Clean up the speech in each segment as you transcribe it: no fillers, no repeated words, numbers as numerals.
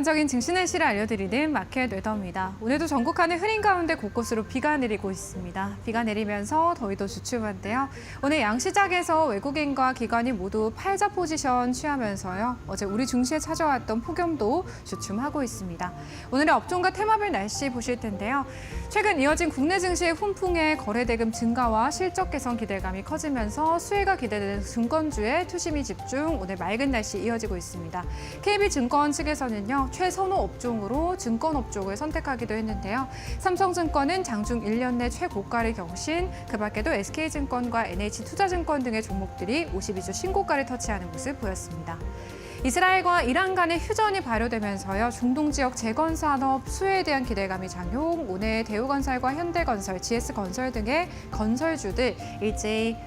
적인 증시 날씨를 알려드리는 마켓 웨더입니다. 오늘도 전국 하늘 흐린 가운데 곳곳으로 비가 내리고 있습니다. 비가 내리면서 더위도 주춤한데요. 오늘 양시장에서 외국인과 기관이 모두 팔자 포지션 취하면서요. 어제 우리 증시에 찾아왔던 폭염도 주춤하고 있습니다. 오늘의 업종과 테마별 날씨 보실 텐데요. 최근 이어진 국내 증시의 훈풍에 거래대금 증가와 실적 개선 기대감이 커지면서 수혜가 기대되는 증권주에 투심이 집중, 오늘 맑은 날씨 이어지고 있습니다. KB증권 측에서는요. 최선호 업종으로 증권업종을 선택하기도 했는데요. 삼성증권은 장중 1년 내 최고가를 경신, 그 밖에도 SK증권과 NH투자증권 등의 종목들이 52주 신고가를 터치하는 모습 보였습니다. 이스라엘과 이란 간의 휴전이 발효되면서요. 중동 지역 재건산업 수혜에 대한 기대감이 작용, 오늘 대우건설과 현대건설, GS건설 등의 건설주들 일제히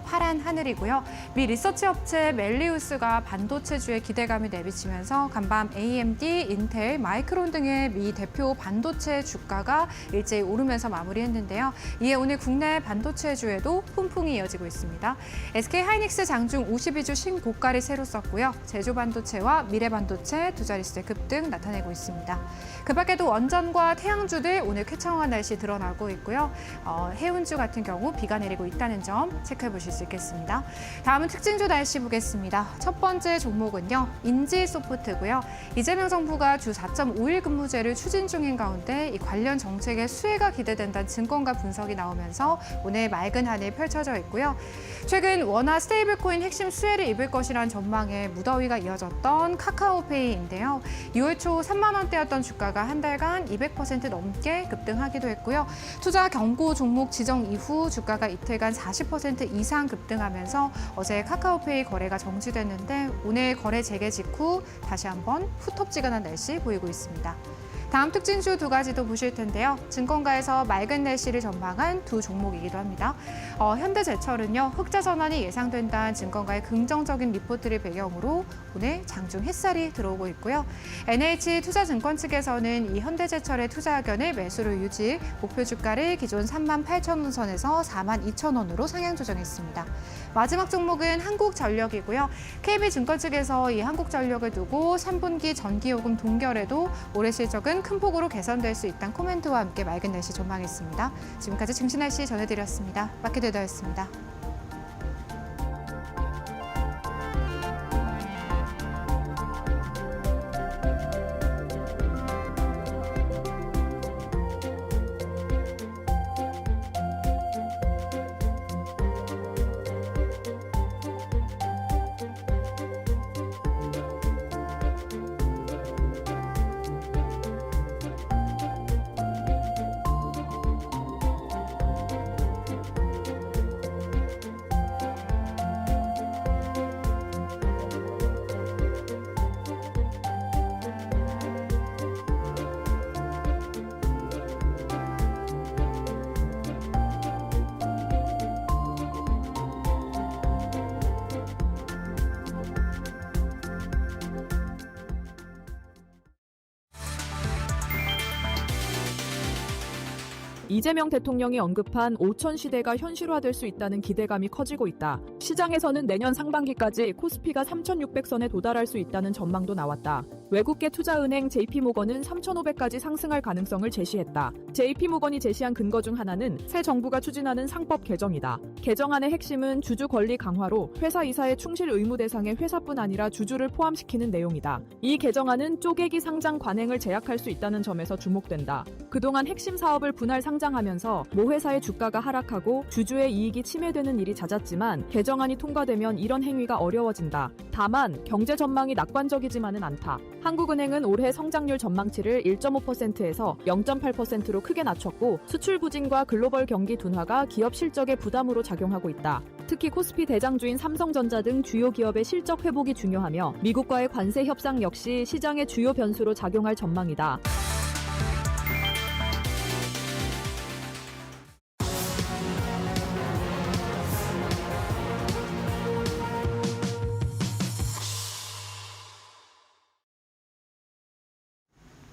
파란 하늘이고요. 미 리서치 업체 멜리우스가 반도체주에 기대감을 내비치면서 간밤 AMD, 인텔, 마이크론 등의 미 대표 반도체 주가가 일제히 오르면서 마무리했는데요. 이에 오늘 국내 반도체주에도 훈풍이 이어지고 있습니다. SK하이닉스 장중 52주 신고가를 새로 썼고요. 제주반도체와 미래반도체 두 자릿수의 급등 나타내고 있습니다. 그 밖에도 원전과 태양주들 오늘 쾌청한 날씨 드러나고 있고요. 해운주 같은 경우 비가 내리고 있다는 점 체크해 보실 수 있겠습니다. 다음은 특징주 날씨 보겠습니다. 첫 번째 종목은요. 인지소프트고요. 이재명 정부가 주 4.5일 근무제를 추진 중인 가운데 이 관련 정책의 수혜가 기대된다는 증권가 분석이 나오면서 오늘 맑은 하늘 펼쳐져 있고요. 최근 원화 스테이블코인 핵심 수혜를 입을 것이라는 전망에 무더위가 이어졌던 카카오페이인데요. 6월 초 3만 원대였던 주가가 한 달간 200% 넘게 급등하기도 했고요. 투자 경고 종목 지정 이후 주가가 이틀간 40% 이상 급등하면서 어제 카카오페이 거래가 정지됐는데 오늘 거래 재개 직후 다시 한번 후텁지근한 날씨 보이고 있습니다. 다음 특징주 두 가지도 보실 텐데요. 증권가에서 맑은 날씨를 전망한 두 종목이기도 합니다. 현대제철은요. 흑자 전환이 예상된다는 증권가의 긍정적인 리포트를 배경으로 오늘 장중 햇살이 들어오고 있고요. NH투자증권 측에서는 이 현대제철의 투자 의견을 매수를 유지, 목표 주가를 기존 38,000원 선에서 42,000원으로 상향 조정했습니다. 마지막 종목은 한국전력이고요. KB증권 측에서 이 한국전력을 두고 3분기 전기요금 동결에도 올해 실적은 큰 폭으로 개선될 수 있다는 코멘트와 함께 맑은 날씨 전망했습니다. 지금까지 증시 날씨 전해드렸습니다. 마켓웨더였습니다. 이재명 대통령이 언급한 5천 시대가 현실화될 수 있다는 기대감이 커지고 있다. 시장에서는 내년 상반기까지 코스피가 3,600선에 도달할 수 있다는 전망도 나왔다. 외국계 투자은행 JP모건은 3,500까지 상승할 가능성을 제시했다. JP모건이 제시한 근거 중 하나는 새 정부가 추진하는 상법 개정이다. 개정안의 핵심은 주주 권리 강화로 회사 이사의 충실 의무 대상에 회사뿐 아니라 주주를 포함시키는 내용이다. 이 개정안은 쪼개기 상장 관행을 제약할 수 있다는 점에서 주목된다. 그동안 핵심 사업을 분할 상장하면서 모 회사의 주가가 하락하고 주주의 이익이 침해되는 일이 잦았지만 개정안이 통과되면 이런 행위가 어려워진다. 다만 경제 전망이 낙관적이지만은 않다. 한국은행은 올해 성장률 전망치를 1.5%에서 0.8%로 크게 낮췄고 수출 부진과 글로벌 경기 둔화가 기업 실적에 부담으로 작용하고 있다. 특히 코스피 대장주인 삼성전자 등 주요 기업의 실적 회복이 중요하며 미국과의 관세 협상 역시 시장의 주요 변수로 작용할 전망이다.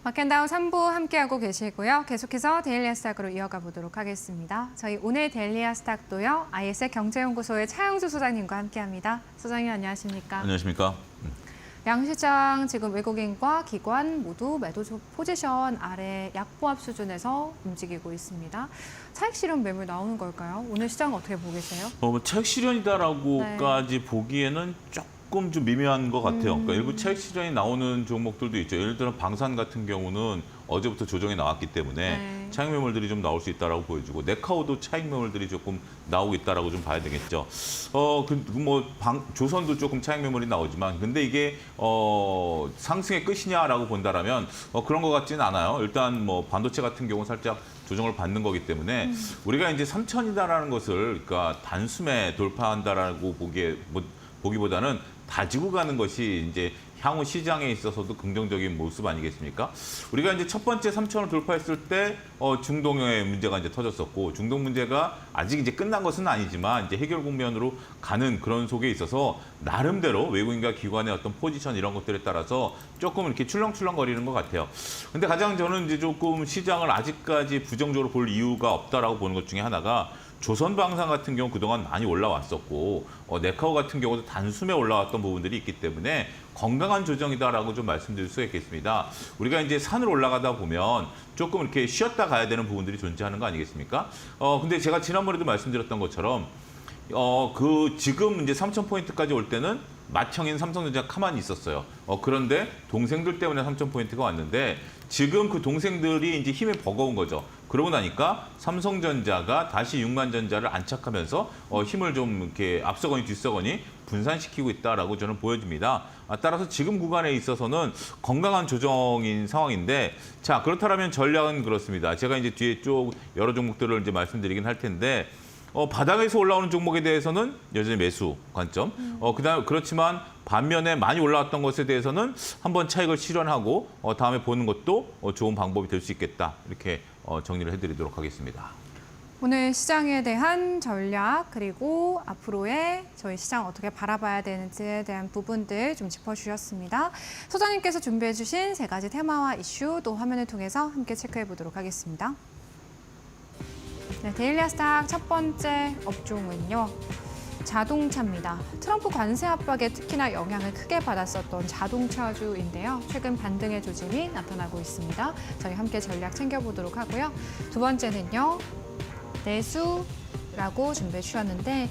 마켓다운 3부 함께하고 계시고요. 계속해서 데일리아 스탁으로 이어가 보도록 하겠습니다. 저희 오늘 데일리아 스탁도요. IS의 경제연구소의 차영주 소장님과 함께합니다. 소장님 안녕하십니까? 안녕하십니까? 양시장 지금 외국인과 기관 모두 매도 포지션 아래 약보합 수준에서 움직이고 있습니다. 차익 실현 매물 나오는 걸까요? 오늘 시장 어떻게 보고 계세요? 차익 실현이다라고까지 보기에는 조금 좀 미묘한 것 같아요. 그러니까 일부 차익 실현이 나오는 종목들도 있죠. 예를 들어 방산 같은 경우는 어제부터 조정이 나왔기 때문에 네. 차익 매물들이 좀 나올 수 있다라고 보여주고 네카오도 차익 매물들이 조금 나오고 있다라고 좀 봐야 되겠죠. 조선도 조금 차익 매물이 나오지만 근데 이게 상승의 끝이냐라고 본다라면 그런 것 같지는 않아요. 일단 뭐 반도체 같은 경우 살짝 조정을 받는 거기 때문에 우리가 이제 3천이다라는 것을 그러니까 단숨에 돌파한다라고 보기보다는 다지고 가는 것이 이제 향후 시장에 있어서도 긍정적인 모습 아니겠습니까? 우리가 이제 첫 번째 3천을 돌파했을 때 중동의 문제가 이제 터졌었고 중동 문제가 아직 이제 끝난 것은 아니지만 이제 해결 국면으로 가는 그런 속에 있어서 나름대로 외국인과 기관의 어떤 포지션 이런 것들에 따라서 조금 이렇게 출렁출렁거리는 것 같아요. 근데 가장 저는 이제 조금 시장을 아직까지 부정적으로 볼 이유가 없다라고 보는 것 중에 하나가 조선방산 같은 경우 그동안 많이 올라왔었고 네카오 같은 경우도 단숨에 올라왔던 부분들이 있기 때문에 건강한 조정이다라고 좀 말씀드릴 수 있겠습니다. 우리가 이제 산을 올라가다 보면 조금 이렇게 쉬었다 가야 되는 부분들이 존재하는 거 아니겠습니까? 근데 제가 지난번에도 말씀드렸던 것처럼 지금 이제 3,000포인트까지 올 때는 맏형인 삼성전자가 가만히 있었어요. 그런데 동생들 때문에 3,000포인트가 왔는데 지금 그 동생들이 이제 힘에 버거운 거죠. 그러고 나니까 삼성전자가 다시 6만 전자를 안착하면서 힘을 좀 이렇게 앞서거니 뒤서거니 분산시키고 있다라고 저는 보여집니다. 따라서 지금 구간에 있어서는 건강한 조정인 상황인데 자, 그렇다면 전략은 그렇습니다. 제가 이제 뒤에 쭉 여러 종목들을 이제 말씀드리긴 할 텐데 바닥에서 올라오는 종목에 대해서는 여전히 매수 관점. 그렇지만 반면에 많이 올라왔던 것에 대해서는 한번 차익을 실현하고 다음에 보는 것도 좋은 방법이 될 수 있겠다. 이렇게 정리를 해드리도록 하겠습니다. 오늘 시장에 대한 전략 그리고 앞으로의 저희 시장 어떻게 바라봐야 되는지에 대한 부분들 좀 짚어주셨습니다. 소장님께서 준비해 주신 세 가지 테마와 이슈 또 화면을 통해서 함께 체크해 보도록 하겠습니다. 네, 데일리 스탁 첫 번째 업종은요. 자동차입니다. 트럼프 관세 압박에 특히나 영향을 크게 받았었던 자동차주인데요. 최근 반등의 조짐이 나타나고 있습니다. 저희 함께 전략 챙겨보도록 하고요. 두 번째는요. 내수라고 준비해 주셨는데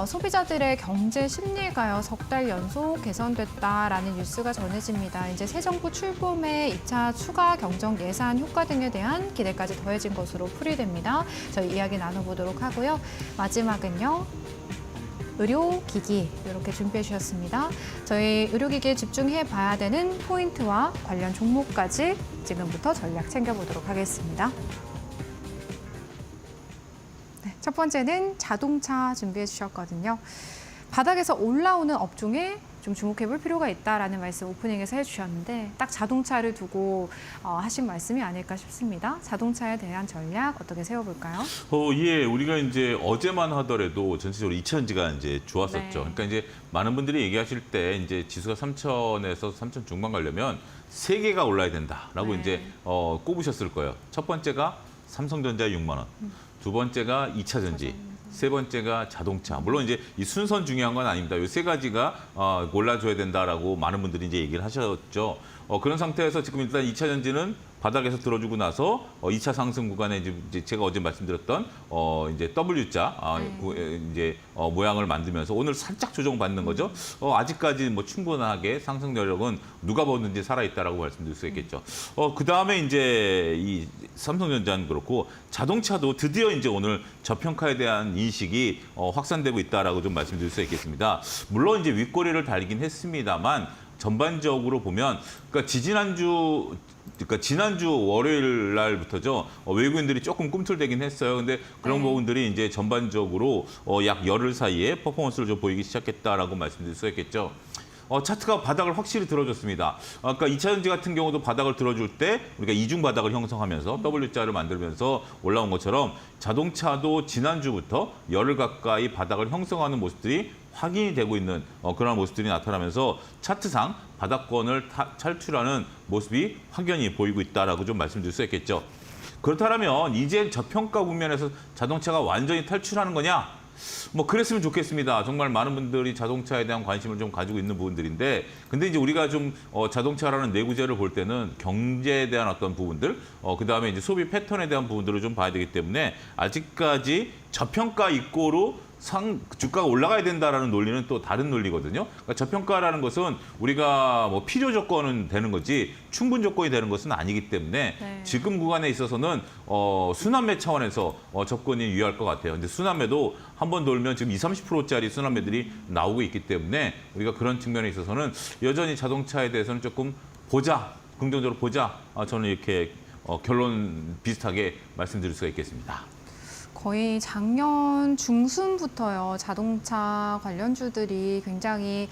소비자들의 경제 심리가요. 석 달 연속 개선됐다라는 뉴스가 전해집니다. 이제 새 정부 출범의 2차 추가 경정 예산 효과 등에 대한 기대까지 더해진 것으로 풀이됩니다. 저희 이야기 나눠보도록 하고요. 마지막은요. 의료기기 이렇게 준비해 주셨습니다. 저희 의료기기에 집중해 봐야 되는 포인트와 관련 종목까지 지금부터 전략 챙겨보도록 하겠습니다. 네, 첫 번째는 자동차 준비해 주셨거든요. 바닥에서 올라오는 업종에 좀 주목해 볼 필요가 있다라는 말씀 오프닝에서 해주셨는데 딱 자동차를 두고 하신 말씀이 아닐까 싶습니다. 자동차에 대한 전략 어떻게 세워볼까요? 예, 우리가 이제 어제만 하더라도 전체적으로 2천지가 이제 좋았었죠. 네. 그러니까 이제 많은 분들이 얘기하실 때 이제 지수가 3천에서 3천 중반 가려면 3개가 올라야 된다라고 네. 이제 꼽으셨을 거예요. 첫 번째가 삼성전자 6만 원, 두 번째가 2차 전지. 세 번째가 자동차. 물론 이제 이 순서는 중요한 건 아닙니다. 이 세 가지가 골라줘야 된다라고 많은 분들이 이제 얘기를 하셨죠. 그런 상태에서 지금 일단 2차 전지는 바닥에서 들어주고 나서 2차 상승 구간에 이제 제가 어제 말씀드렸던 이제 W자 이제 모양을 만들면서 오늘 살짝 조정받는 거죠. 아직까지 뭐 충분하게 상승 여력은 누가 보든지 살아 있다라고 말씀드릴 수 있겠죠. 그 다음에 이제 이 삼성전자는 그렇고 자동차도 드디어 이제 오늘 저평가에 대한 인식이 확산되고 있다라고 좀 말씀드릴 수 있겠습니다. 물론 이제 윗꼬리를 달리긴 했습니다만. 전반적으로 보면 그러니까 지난주 월요일 날부터죠. 외국인들이 조금 꿈틀대긴 했어요. 근데 그런 부분들이 이제 전반적으로 약 열흘 사이에 퍼포먼스를 좀 보이기 시작했다라고 말씀드릴 수 있겠죠. 차트가 바닥을 확실히 들어줬습니다. 그러니까 2차 전지 같은 경우도 바닥을 들어줄 때 우리가 이중 바닥을 형성하면서 W자를 만들면서 올라온 것처럼 자동차도 지난주부터 열흘 가까이 바닥을 형성하는 모습들이 확인이 되고 있는 그런 모습들이 나타나면서 차트상 바닥권을 탈출하는 모습이 확연히 보이고 있다라고 좀 말씀드릴 수 있겠죠. 그렇다면 이제 저평가 국면에서 자동차가 완전히 탈출하는 거냐? 뭐 그랬으면 좋겠습니다. 정말 많은 분들이 자동차에 대한 관심을 좀 가지고 있는 부분들인데, 근데 이제 우리가 좀 자동차라는 내구재를 볼 때는 경제에 대한 어떤 부분들, 그다음에 이제 소비 패턴에 대한 부분들을 좀 봐야 되기 때문에 아직까지 저평가 입고로 주가가 올라가야 된다라는 논리는 또 다른 논리거든요. 그러니까 저평가라는 것은 우리가 뭐 필요 조건은 되는 거지 충분 조건이 되는 것은 아니기 때문에 네. 지금 구간에 있어서는 순환매 차원에서 접근이 유효할 것 같아요. 근데 순환매도 한 번 돌면 지금 20, 30%짜리 순환매들이 나오고 있기 때문에 우리가 그런 측면에 있어서는 여전히 자동차에 대해서는 조금 보자, 긍정적으로 보자. 저는 이렇게 결론 비슷하게 말씀드릴 수가 있겠습니다. 거의 작년 중순부터요, 자동차 관련주들이 굉장히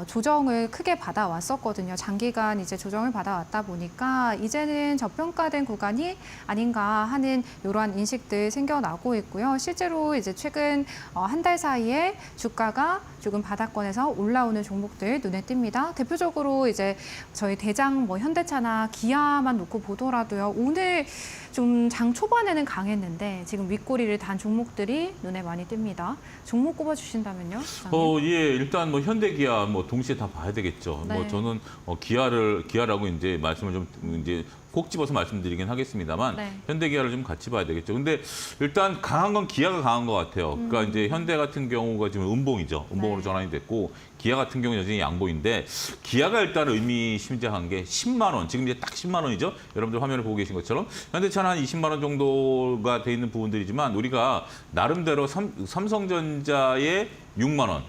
조정을 크게 받아왔었거든요. 장기간 이제 조정을 받아왔다 보니까 이제는 저평가된 구간이 아닌가 하는 이러한 인식들 생겨나고 있고요. 실제로 이제 최근 한 달 사이에 주가가 조금 바닥권에서 올라오는 종목들 눈에 띕니다. 대표적으로 이제 저희 대장 뭐 현대차나 기아만 놓고 보더라도요, 오늘 좀 장 초반에는 강했는데 지금 윗꼬리를 단 종목들이 눈에 많이 띕니다. 종목 꼽아주신다면요? 시장님? 예, 일단 뭐 현대, 기아 뭐 동시에 다 봐야 되겠죠. 네. 뭐 저는 기아라고 이제 말씀을 좀 이제 꼭 집어서 말씀드리긴 하겠습니다만 네. 현대, 기아를 좀 같이 봐야 되겠죠. 근데 일단 강한 건 기아가 강한 것 같아요. 그러니까 이제 현대 같은 경우가 지금 음봉이죠. 음봉으로 네. 전환이 됐고 기아 같은 경우는 여전히 양봉인데 기아가 일단 의미심장한 게 10만 원. 지금 이제 딱 10만 원이죠. 여러분들 화면을 보고 계신 것처럼 현대차는 한 20만 원 정도가 돼 있는 부분들이지만 우리가 나름대로 삼성전자의 6만 원,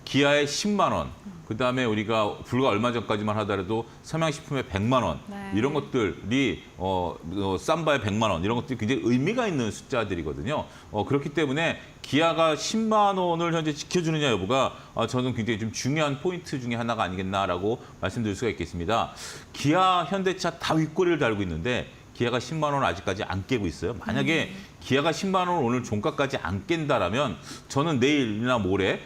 기아의 10만 원, 그다음에 우리가 불과 얼마 전까지만 하더라도 삼양식품의 100만 원, 네. 이런 것들이 삼바의 100만 원, 이런 것들이 굉장히 의미가 있는 숫자들이거든요. 그렇기 때문에 기아가 10만 원을 현재 지켜주느냐 여부가 저는 굉장히 좀 중요한 포인트 중에 하나가 아니겠나라고 말씀드릴 수가 있겠습니다. 기아, 현대차 다 윗꼬리를 달고 있는데 기아가 10만 원을 아직까지 안 깨고 있어요. 만약에 기아가 10만 원을 오늘 종가까지 안 깬다라면 저는 내일이나 모레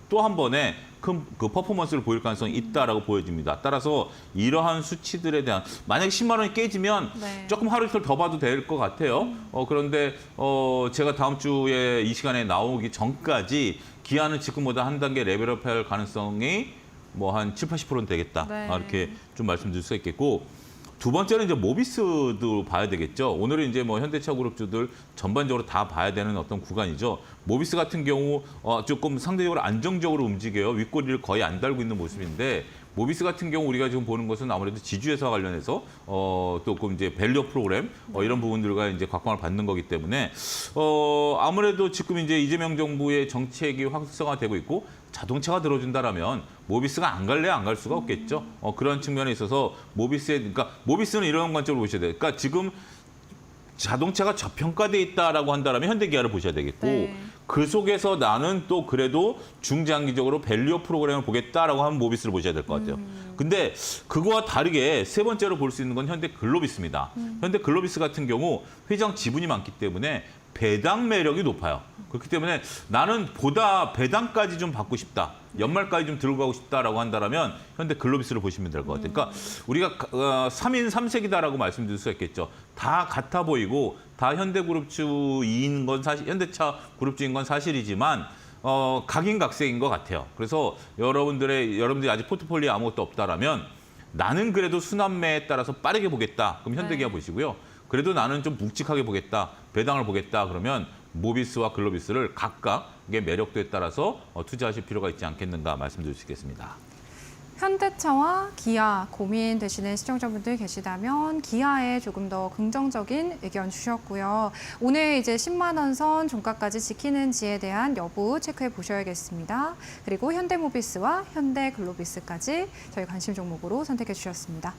또 한 번에 큰 그 퍼포먼스를 보일 가능성이 있다라고 보여집니다. 따라서 이러한 수치들에 대한 만약에 10만 원이 깨지면 네. 조금 하루 이틀 더 봐도 될 것 같아요. 그런데 제가 다음 주에 이 시간에 나오기 전까지 기아는 지금보다 한 단계 레벨업할 가능성이 뭐 한 7, 80%는 되겠다. 네. 이렇게 좀 말씀드릴 수가 있겠고. 두 번째는 이제 모비스도 봐야 되겠죠. 오늘은 이제 뭐 현대차 그룹주들 전반적으로 다 봐야 되는 어떤 구간이죠. 모비스 같은 경우 조금 상대적으로 안정적으로 움직여요. 윗꼬리를 거의 안 달고 있는 모습인데 모비스 같은 경우 우리가 지금 보는 것은 아무래도 지주회사 관련해서 또 이제 밸류 프로그램 이런 부분들과 이제 각광을 받는 거기 때문에 아무래도 지금 이제 이재명 정부의 정책이 활성화되고 있고 자동차가 들어준다라면 모비스가 안 갈래 안 갈 수가 없겠죠. 그런 측면에 있어서 그러니까 모비스는 이런 관점으로 보셔야 돼요. 그러니까 지금 자동차가 저평가돼 있다라고 한다면 현대기아를 보셔야 되겠고 네. 그 속에서 나는 또 그래도 중장기적으로 밸류 프로그램을 보겠다라고 하면 모비스를 보셔야 될 것 같아요. 근데 그거와 다르게 세 번째로 볼 수 있는 건 현대 글로비스입니다. 현대 글로비스 같은 경우 회장 지분이 많기 때문에 배당 매력이 높아요. 그렇기 때문에 나는 보다 배당까지 좀 받고 싶다. 연말까지 좀 들고 가고 싶다라고 한다면 현대 글로비스를 보시면 될 것 같아요. 그러니까 우리가 3인 3색이다라고 말씀드릴 수가 있겠죠. 다 같아 보이고 다 현대그룹주인 건 사실 현대차 그룹주인 건 사실이지만 각인각색인 것 같아요. 그래서 여러분들이 아직 포트폴리오에 아무것도 없다라면 나는 그래도 순환매에 따라서 빠르게 보겠다. 그럼 현대기아 네. 보시고요. 그래도 나는 좀 묵직하게 보겠다. 배당을 보겠다. 그러면 모비스와 글로비스를 각각의 매력도에 따라서 투자하실 필요가 있지 않겠는가 말씀드릴 수 있겠습니다. 현대차와 기아 고민되시는 시청자분들 계시다면 기아에 조금 더 긍정적인 의견 주셨고요. 오늘 이제 10만 원 선 종가까지 지키는지에 대한 여부 체크해 보셔야겠습니다. 그리고 현대모비스와 현대글로비스까지 저희 관심 종목으로 선택해 주셨습니다.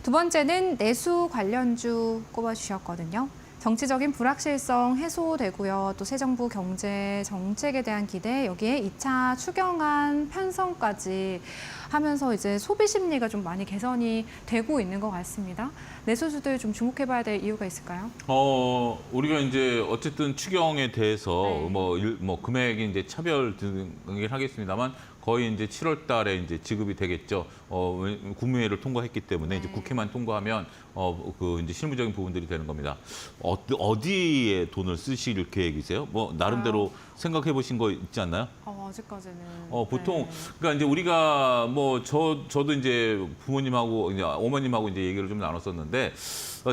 두 번째는 내수 관련주 꼽아 주셨거든요. 정치적인 불확실성 해소되고요. 또 새 정부 경제 정책에 대한 기대, 여기에 2차 추경안 편성까지 하면서 이제 소비 심리가 좀 많이 개선이 되고 있는 것 같습니다. 내수주들 좀 주목해봐야 될 이유가 있을까요? 우리가 이제 어쨌든 추경에 대해서 네. 뭐 금액이 이제 차별 등을 하겠습니다만 거의 이제 7월 달에 이제 지급이 되겠죠. 국무회의를 통과했기 때문에 이제 국회만 통과하면 그 이제 실무적인 부분들이 되는 겁니다. 어디에 돈을 쓰실 계획이세요? 뭐 나름대로 생각해 보신 거 있지 않나요? 아직까지는. 보통 네. 그러니까 이제 우리가 뭐 저도 이제 부모님하고 이제 어머님하고 이제 얘기를 좀 나눴었는데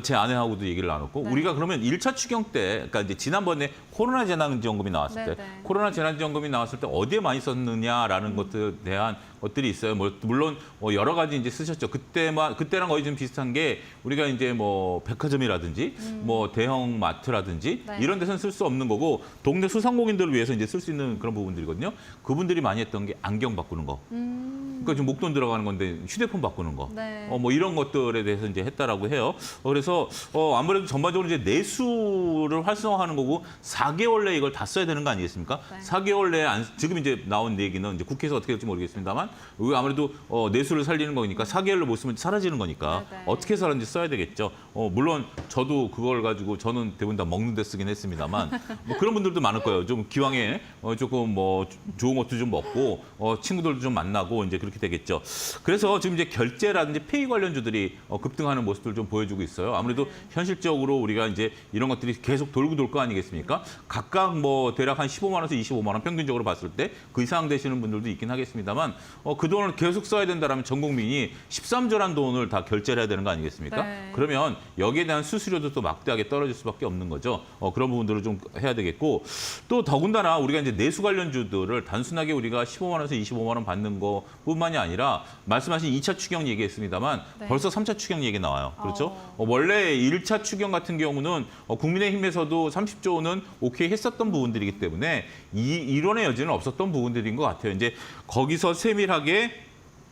제 아내하고도 얘기를 나눴고 네. 우리가 그러면 1차 추경 때 그러니까 이제 지난번에 코로나 재난지원금이 나왔을 때 네. 코로나 재난지원금이 나왔을 때 어디에 많이 썼느냐라는 것들에 대한 것들이 있어요. 물론 여러 가지 이제 쓰셨죠. 그때랑 거의 좀 비슷한 게 우리가 이제 뭐 백화점이라든지 뭐 대형 마트라든지 네. 이런 데서는 쓸 수 없는 거고 동네 소상공인들을 위해서 이제 쓸 수 있는 그런 부분들이거든요. 그분들이 많이 했던 게 안경 바꾸는 거. 그러니까 좀 목돈 들어가는 건데 휴대폰 바꾸는 거. 네. 뭐 이런 것들에 대해서 이제 했다라고 해요. 그래서 아무래도 전반적으로 이제 내수를 활성화하는 거고 4개월 내에 이걸 다 써야 되는 거 아니겠습니까? 네. 4개월 내에 지금 이제 나온 얘기는 이제 국회에서 어떻게 될지 모르겠습니다만 아무래도 내수를 살리는 거니까 4개월로 못 쓰면 사라지는 거니까 네. 어떻게 해서든지 써야 되겠죠. 물론 저도 그걸 가지고 저는 대부분 다 먹는 데 쓰긴 했습니다만 뭐 그런 분들도 많을 거예요. 좀 기왕에 조금 뭐 좋은 것도 좀 먹고 친구들도 좀 만나고 이제 그렇게 되겠죠. 그래서 지금 이제 결제라든지 페이 관련주들이 급등하는 모습들 좀 보여주고 있어요. 아무래도 현실적으로 우리가 이제 이런 것들이 계속 돌고 돌 거 아니겠습니까? 각각 뭐 대략 한 15만 원에서 25만 원 평균적으로 봤을 때 그 이상 되시는 분들도 있긴 하겠습니다만 그 돈을 계속 써야 된다라면 전 국민이 13조란 돈을 다 결제를 해야 되는 거 아니겠습니까? 네. 그러면 여기에 대한 수수료도 또 막대하게 떨어질 수밖에 없는 거죠. 그런 부분들을 좀 해야 되겠고 또 더군다나 우리가 이제 내수 관련주들을 단순하게 우리가 15만 원에서 25만 원 받는 것뿐만이 아니라 말씀하신 2차 추경 얘기했습니다만 네. 벌써 3차 추경 얘기 나와요. 그렇죠? 원래 1차 추경 같은 경우는 국민의힘에서도 30조는 오케이 했었던 부분들이기 때문에 이론의 여지는 없었던 부분들인 것 같아요. 이제 거기서 세밀하게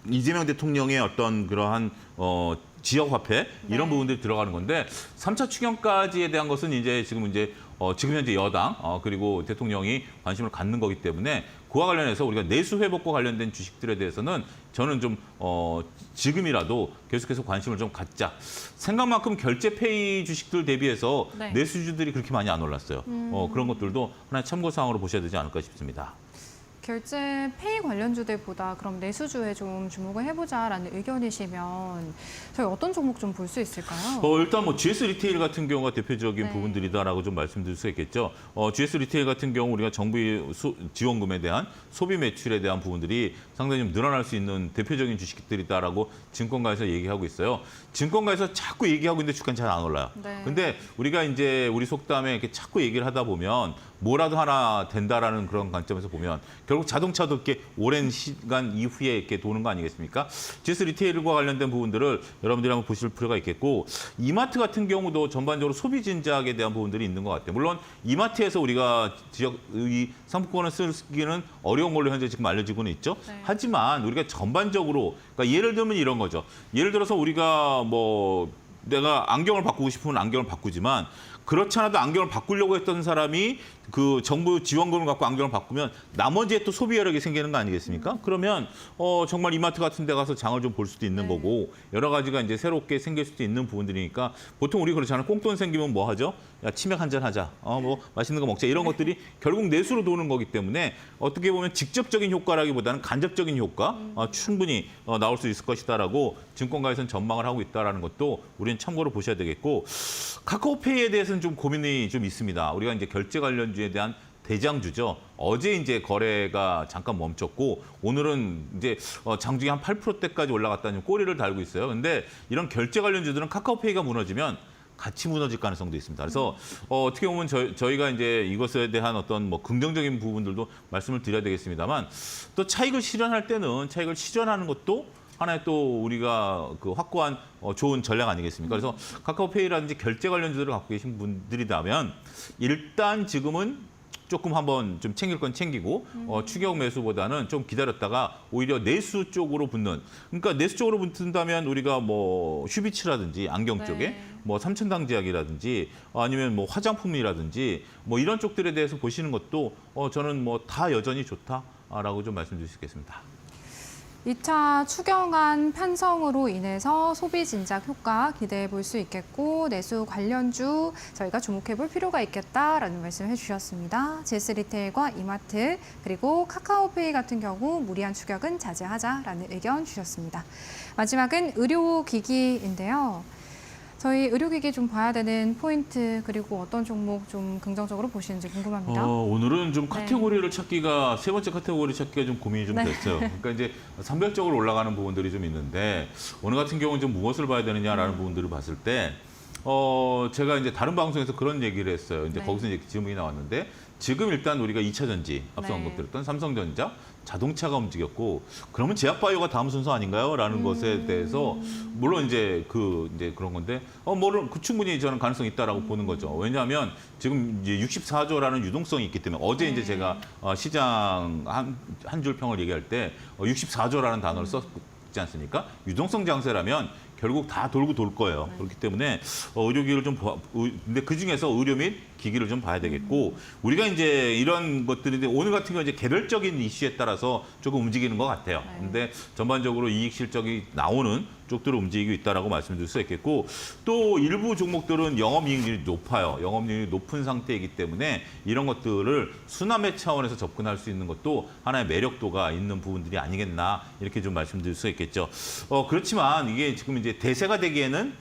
이재명 대통령의 어떤 그러한 지역 화폐 이런 네. 부분들이 들어가는 건데 3차 추경까지에 대한 것은 이제 지금 현재 여당 그리고 대통령이 관심을 갖는 거기 때문에 그와 관련해서 우리가 내수 회복과 관련된 주식들에 대해서는 저는 좀 지금이라도 계속해서 관심을 좀 갖자. 생각만큼 결제 페이 주식들 대비해서 네. 내수주들이 그렇게 많이 안 올랐어요. 그런 것들도 하나의 참고 사항으로 보셔야 되지 않을까 싶습니다. 결제 페이 관련주들보다 그럼 내수주에 좀 주목을 해보자라는 의견이시면 저희 어떤 종목 좀 볼 수 있을까요? 일단 뭐 GS 리테일 같은 경우가 대표적인 네. 부분들이다라고 좀 말씀드릴 수 있겠죠. GS 리테일 같은 경우 우리가 정부의 지원금에 대한 소비 매출에 대한 부분들이 상당히 좀 늘어날 수 있는 대표적인 주식들이다라고 증권가에서 얘기하고 있어요. 증권가에서 자꾸 얘기하고 있는데 주가는 잘 안 올라요. 네. 근데 우리가 이제 우리 속담에 이렇게 자꾸 얘기를 하다 보면 뭐라도 하나 된다라는 그런 관점에서 보면 결국 자동차도 이렇게 오랜 시간 이후에 이렇게 도는 거 아니겠습니까? GS 리테일과 관련된 부분들을 여러분들이 한번 보실 필요가 있겠고 이마트 같은 경우도 전반적으로 소비 진작에 대한 부분들이 있는 것 같아요. 물론 이마트에서 우리가 이 상품권을 쓰기는 어려운 걸로 현재 지금 알려지고는 있죠. 네. 하지만 우리가 전반적으로 그러니까 예를 들면 이런 거죠. 예를 들어서 우리가 뭐 내가 안경을 바꾸고 싶으면 안경을 바꾸지만 그렇지 않아도 안경을 바꾸려고 했던 사람이 그 정부 지원금을 갖고 안경을 바꾸면 나머지에 또 소비 여력이 생기는 거 아니겠습니까? 그러면 정말 이마트 같은 데 가서 장을 좀 볼 수도 있는 네. 거고 여러 가지가 이제 새롭게 생길 수도 있는 부분들이니까 보통 우리 그렇잖아요. 꽁돈 생기면 뭐 하죠? 야, 치맥 한잔 하자. 뭐 맛있는 거 먹자. 이런 것들이 결국 내수로 도는 거기 때문에 어떻게 보면 직접적인 효과라기보다는 간접적인 효과 충분히 나올 수 있을 것이다라고 증권가에서는 전망을 하고 있다라는 것도 우리는 참고로 보셔야 되겠고 카카오페이에 대해서는 좀 고민이 좀 있습니다. 우리가 이제 결제 관련주에 대한 대장주죠. 어제 이제 거래가 잠깐 멈췄고 오늘은 이제 장중에 한 8%대까지 올라갔다는 꼬리를 달고 있어요. 근데 이런 결제 관련주들은 카카오페이가 무너지면 같이 무너질 가능성도 있습니다. 그래서 어떻게 보면 저희가 이제 이것에 대한 어떤 뭐 긍정적인 부분들도 말씀을 드려야 되겠습니다만 또 차익을 실현할 때는 차익을 실현하는 것도 하나의 또 우리가 그 확고한 좋은 전략 아니겠습니까? 그래서 카카오페이라든지 결제 관련주들을 갖고 계신 분들이라면 일단 지금은 조금 한번 좀 챙길 건 챙기고 추격 매수보다는 좀 기다렸다가 오히려 내수 쪽으로 붙는 그러니까 내수 쪽으로 붙는다면 우리가 뭐 휴비치라든지 안경 네. 쪽에 뭐 삼천당제약이라든지 아니면 뭐 화장품이라든지 뭐 이런 쪽들에 대해서 보시는 것도 저는 뭐 다 여전히 좋다라고 좀 말씀드릴 수 있겠습니다. 2차 추경안 편성으로 인해서 소비 진작 효과 기대해 볼 수 있겠고 내수 관련주 저희가 주목해 볼 필요가 있겠다라는 말씀을 해주셨습니다. GS 리테일과 이마트 그리고 카카오페이 같은 경우 무리한 추격은 자제하자라는 의견 주셨습니다. 마지막은 의료기기인데요. 저희 의료기기 좀 봐야 되는 포인트 그리고 어떤 종목 좀 긍정적으로 보시는지 궁금합니다. 오늘은 좀 카테고리를 찾기가 세 번째 카테고리 찾기가 좀 고민이 좀 됐어요. 그러니까 이제 산별적으로 올라가는 부분들이 좀 있는데 오늘 같은 경우는 좀 무엇을 봐야 되느냐라는 부분들을 봤을 때 제가 이제 다른 방송에서 그런 얘기를 했어요. 이제 거기서 이제 질문이 나왔는데 지금 일단 우리가 2차 전지 앞서 언급드렸던 삼성전자 자동차가 움직였고 그러면 제약바이오가 다음 순서 아닌가요? 라는 것에 대해서 물론 이제 그런 건데 충분히 저는 가능성이 있다라고 보는 거죠. 왜냐하면 지금 이제 64조라는 유동성이 있기 때문에 어제 이제 제가 시장 한 줄 평을 얘기할 때 64조라는 단어를 썼지 않습니까? 유동성 장세라면 결국 다 돌고 돌 거예요. 그렇기 때문에 의료기기를 근데 그 중에서 의료 및 기기를 좀 봐야 되겠고 우리가 이제 이런 것들인데 오늘 같은 경우 이제 개별적인 이슈에 따라서 조금 움직이는 것 같아요. 근데 전반적으로 이익 실적이 나오는 쪽들을 움직이고 있다라고 말씀드릴 수 있겠고 또 일부 종목들은 영업이익률이 높아요. 영업이익률이 높은 상태이기 때문에 이런 것들을 순환매 차원에서 접근할 수 있는 것도 하나의 매력도가 있는 부분들이 아니겠나 이렇게 좀 말씀드릴 수 있겠죠. 그렇지만 이게 지금 이제 대세가 되기에는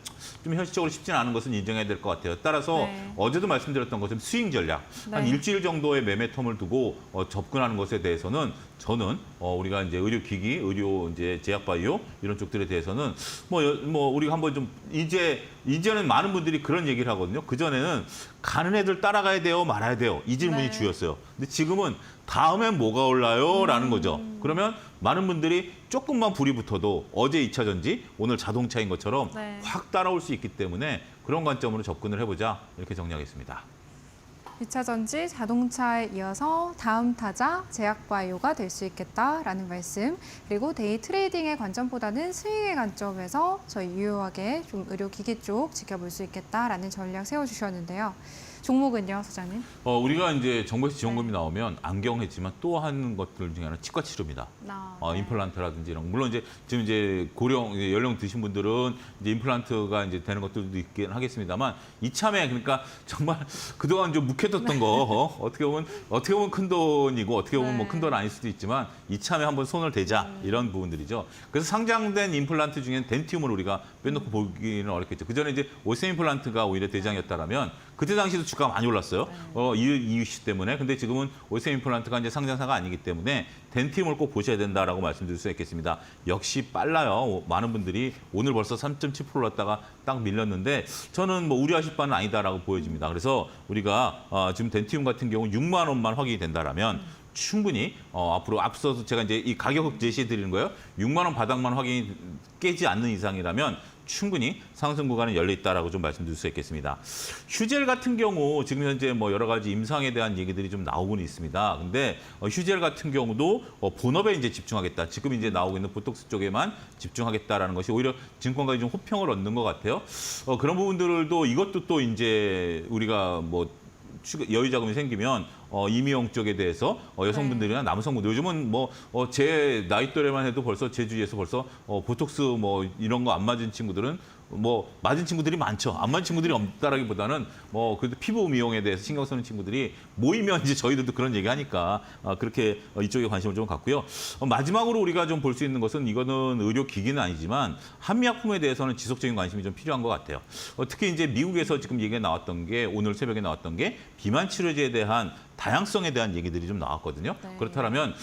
좀 현실적으로 쉽지는 않은 것은 인정해야 될 것 같아요. 따라서 어제도 말씀드렸던 것처럼 스윙 전략, 한 일주일 정도의 매매 텀을 두고 접근하는 것에 대해서는 저는 우리가 이제 의료기기, 의료 이제 제약바이오 이런 쪽들에 대해서는 우리가 한번 좀 이제는 많은 분들이 그런 얘기를 하거든요. 그 전에는 가는 애들 따라가야 돼요, 말아야 돼요 이 질문이 주였어요. 근데 지금은 다음엔 뭐가 올라요?라는 거죠. 그러면 많은 분들이 조금만 불이 붙어도 어제 2차 전지, 오늘 자동차인 것처럼 확 따라올 수 있기 때문에 그런 관점으로 접근을 해보자 이렇게 정리하겠습니다. 2차 전지 자동차에 이어서 다음 타자 제약바이오가 될 수 있겠다라는 말씀 그리고 데이 트레이딩의 관점보다는 스윙의 관점에서 저희 유효하게 좀 의료기기 쪽 지켜볼 수 있겠다라는 전략 세워주셨는데요. 종목은요, 소장님? 우리가 이제 정부에서 지원금이 나오면 안경했지만 또 하는 것들 중에 하나는 치과 치료입니다. 임플란트라든지 이런 물론 이제 지금 이제 연령 드신 분들은 이제 임플란트가 이제 되는 것들도 있긴 하겠습니다만 이참에 그러니까 정말 그동안 좀 묵혀뒀던 거 어떻게 보면 큰 돈이고 어떻게 보면 뭐 큰 돈 아닐 수도 있지만 이참에 한번 손을 대자 이런 부분들이죠. 그래서 상장된 임플란트 중에는 덴티움을 우리가 빼놓고 보기는 어렵겠죠. 그 전에 이제 오세 임플란트가 오히려 대장이었다라면 그때 당시도 주가가 많이 올랐어요. 이 이슈 때문에. 근데 지금은 오세 임플란트가 이제 상장사가 아니기 때문에 덴티움을 꼭 보셔야 된다라고 말씀드릴 수 있겠습니다. 역시 빨라요. 많은 분들이 오늘 벌써 3.7% 올랐다가 딱 밀렸는데 저는 뭐 우려하실 바는 아니다라고 보여집니다. 그래서 우리가 지금 덴티움 같은 경우 6만 원만 확인이 된다라면 충분히 앞으로 앞서서 제가 이제 이 가격 제시해 드리는 거예요. 6만 원 바닥만 확인이 깨지 않는 이상이라면 충분히 상승 구간은 열려 있다라고 좀 말씀드릴 수 있겠습니다. 휴젤 같은 경우 지금 현재 뭐 여러 가지 임상에 대한 얘기들이 좀 나오고는 있습니다. 근데 휴젤 같은 경우도 본업에 이제 집중하겠다. 지금 이제 나오고 있는 보톡스 쪽에만 집중하겠다라는 것이 오히려 증권가에 좀 호평을 얻는 것 같아요. 그런 부분들도 이것도 또 이제 우리가 뭐 여유 자금이 생기면 임의용 쪽에 대해서 여성분들이나 남성분들 요즘은 뭐 제 나이 또래만 해도 벌써 제 주위에서 벌써 보톡스 뭐 이런 거 안 맞은 친구들은 뭐 맞은 친구들이 많죠. 안 맞은 친구들이 없다라기보다는 뭐 그래도 피부 미용에 대해서 신경 쓰는 친구들이 모이면 이제 저희들도 그런 얘기 하니까 그렇게 이쪽에 관심을 좀 갖고요. 마지막으로 우리가 좀 볼 수 있는 것은 이거는 의료기기는 아니지만 한미약품에 대해서는 지속적인 관심이 좀 필요한 것 같아요. 특히 이제 미국에서 지금 얘기가 나왔던 게 오늘 새벽에 나왔던 게 비만 치료제에 대한 다양성에 대한 얘기들이 좀 나왔거든요. 그렇다면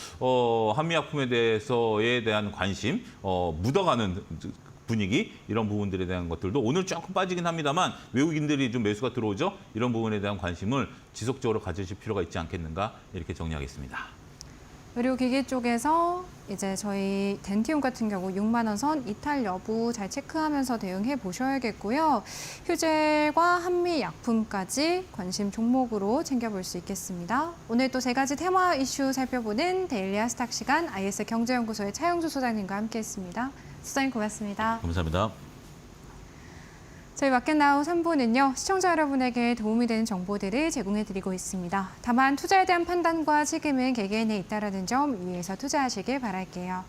한미약품에 대한 관심, 묻어가는 분위기 이런 부분들에 대한 것들도 오늘 조금 빠지긴 합니다만 외국인들이 좀 매수가 들어오죠. 이런 부분에 대한 관심을 지속적으로 가지실 필요가 있지 않겠는가 이렇게 정리하겠습니다. 의료기기 쪽에서 이제 저희 덴티움 같은 경우 6만 원 선 이탈 여부 잘 체크하면서 대응해 보셔야겠고요. 휴젤과 한미약품까지 관심 종목으로 챙겨볼 수 있겠습니다. 오늘 또 세 가지 테마 이슈 살펴보는 데일리 아스탁 시간 IS 경제연구소의 차영주 소장님과 함께했습니다. 소장님 고맙습니다. 감사합니다. 저희 마켓나우 3부는요. 시청자 여러분에게 도움이 되는 정보들을 제공해드리고 있습니다. 다만 투자에 대한 판단과 책임은 개개인에 있다는 점 이해해서 투자하시길 바랄게요.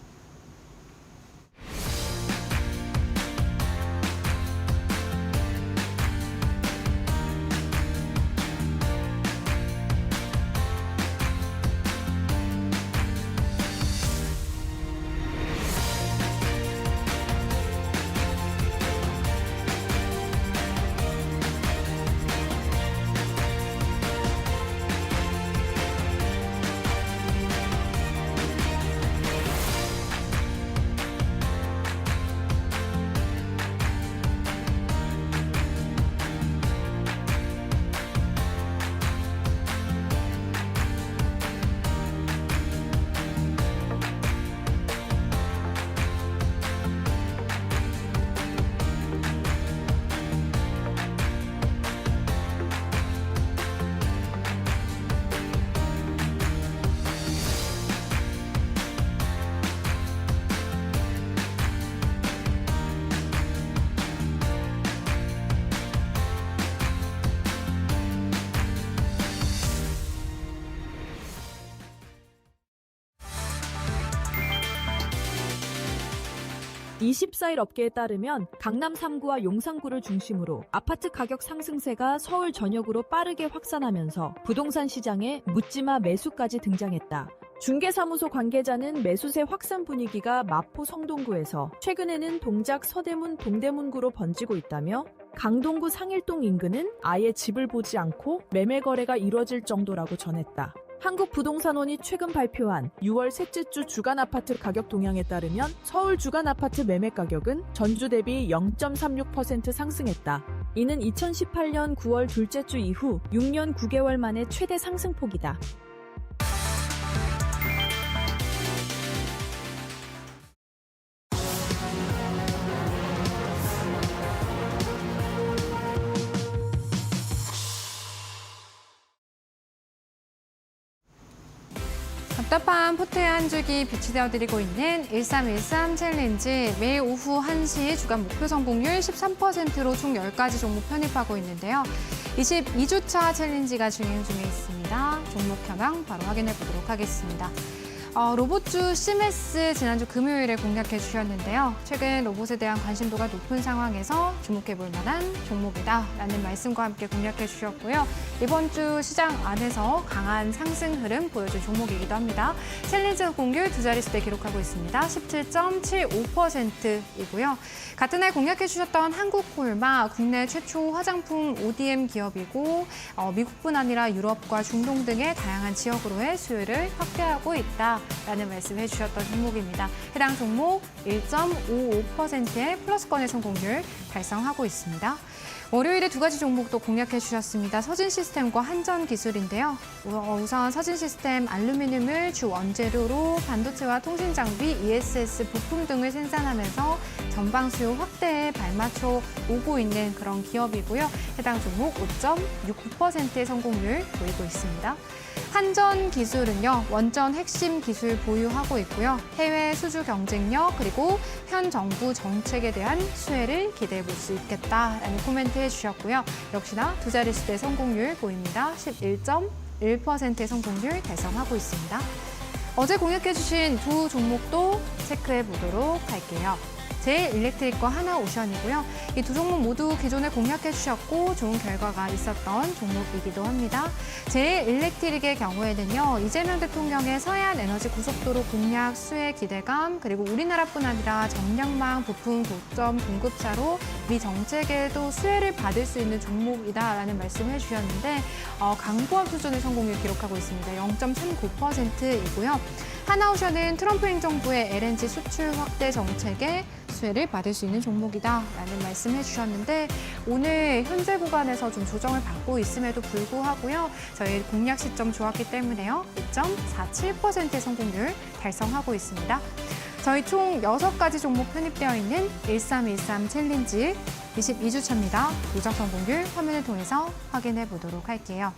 24일 업계에 따르면 강남 3구와 용산구를 중심으로 아파트 가격 상승세가 서울 전역으로 빠르게 확산하면서 부동산 시장에 묻지마 매수까지 등장했다. 중개사무소 관계자는 매수세 확산 분위기가 마포 성동구에서 최근에는 동작 서대문 동대문구로 번지고 있다며 강동구 상일동 인근은 아예 집을 보지 않고 매매 거래가 이뤄질 정도라고 전했다. 한국부동산원이 최근 발표한 6월 셋째 주 주간 아파트 가격 동향에 따르면 서울 주간 아파트 매매 가격은 전주 대비 0.36% 상승했다. 이는 2018년 9월 둘째 주 이후 6년 9개월 만의 최대 상승폭이다. 답답한 포트의 한 줄기 빛이 되어드리고 있는 1313 챌린지. 매일 오후 1시 주간 목표 성공률 13%로 총 10가지 종목 편입하고 있는데요. 22주차 챌린지가 진행 중에 있습니다. 종목 현황 바로 확인해 보도록 하겠습니다. 로봇주 시메스 지난주 금요일에 공략해 주셨는데요. 최근 로봇에 대한 관심도가 높은 상황에서 주목해 볼 만한 종목이다라는 말씀과 함께 공략해 주셨고요. 이번 주 시장 안에서 강한 상승 흐름 보여준 종목이기도 합니다. 챌린지 성공률 두 자릿수대 기록하고 있습니다. 17.75%이고요. 같은 날 공략해 주셨던 한국콜마, 국내 최초 화장품 ODM 기업이고 미국뿐 아니라 유럽과 중동 등의 다양한 지역으로의 수요를 확대하고 있다라는 말씀해 주셨던 종목입니다. 해당 종목 1.55%의 플러스권의 성공률 달성하고 있습니다. 월요일에 두 가지 종목도 공략해 주셨습니다. 서진시스템과 한전기술인데요. 우선 서진시스템 알루미늄을 주 원재료로 반도체와 통신장비, ESS 부품 등을 생산하면서 전방 수요 확대에 발맞춰 오고 있는 그런 기업이고요. 해당 종목 5.69%의 성공률 보이고 있습니다. 한전기술은요, 원전 핵심 기술 보유하고 있고요. 해외 수주 경쟁력 그리고 현 정부 정책에 대한 수혜를 기대해 볼 수 있겠다라는 코멘트 해주셨고요. 역시나 두 자릿수대 성공률 보입니다. 11.1%의 성공률 달성하고 있습니다. 어제 공략해주신 두 종목도 체크해 보도록 할게요. 제일일렉트릭과 하나오션이고요. 이 두 종목 모두 기존에 공략해 주셨고 좋은 결과가 있었던 종목이기도 합니다. 제일일렉트릭의 경우에는요. 이재명 대통령의 서해안 에너지 고속도로 공약 수혜 기대감 그리고 우리나라뿐 아니라 전력망 부품 고점 공급사로 미 정책에도 수혜를 받을 수 있는 종목이다라는 말씀을 해주셨는데 강보합 수준의 성공률 기록하고 있습니다. 0.39%이고요. 하나오션은 트럼프 행정부의 LNG 수출 확대 정책에 수혜를 받을 수 있는 종목이다라는 말씀해 주셨는데 오늘 현재 구간에서 좀 조정을 받고 있음에도 불구하고요. 저희 공략 시점 좋았기 때문에요. 2.47%의 성공률 달성하고 있습니다. 저희 총 6가지 종목 편입되어 있는 1313 챌린지 22주차입니다. 누적 성공률 화면을 통해서 확인해 보도록 할게요.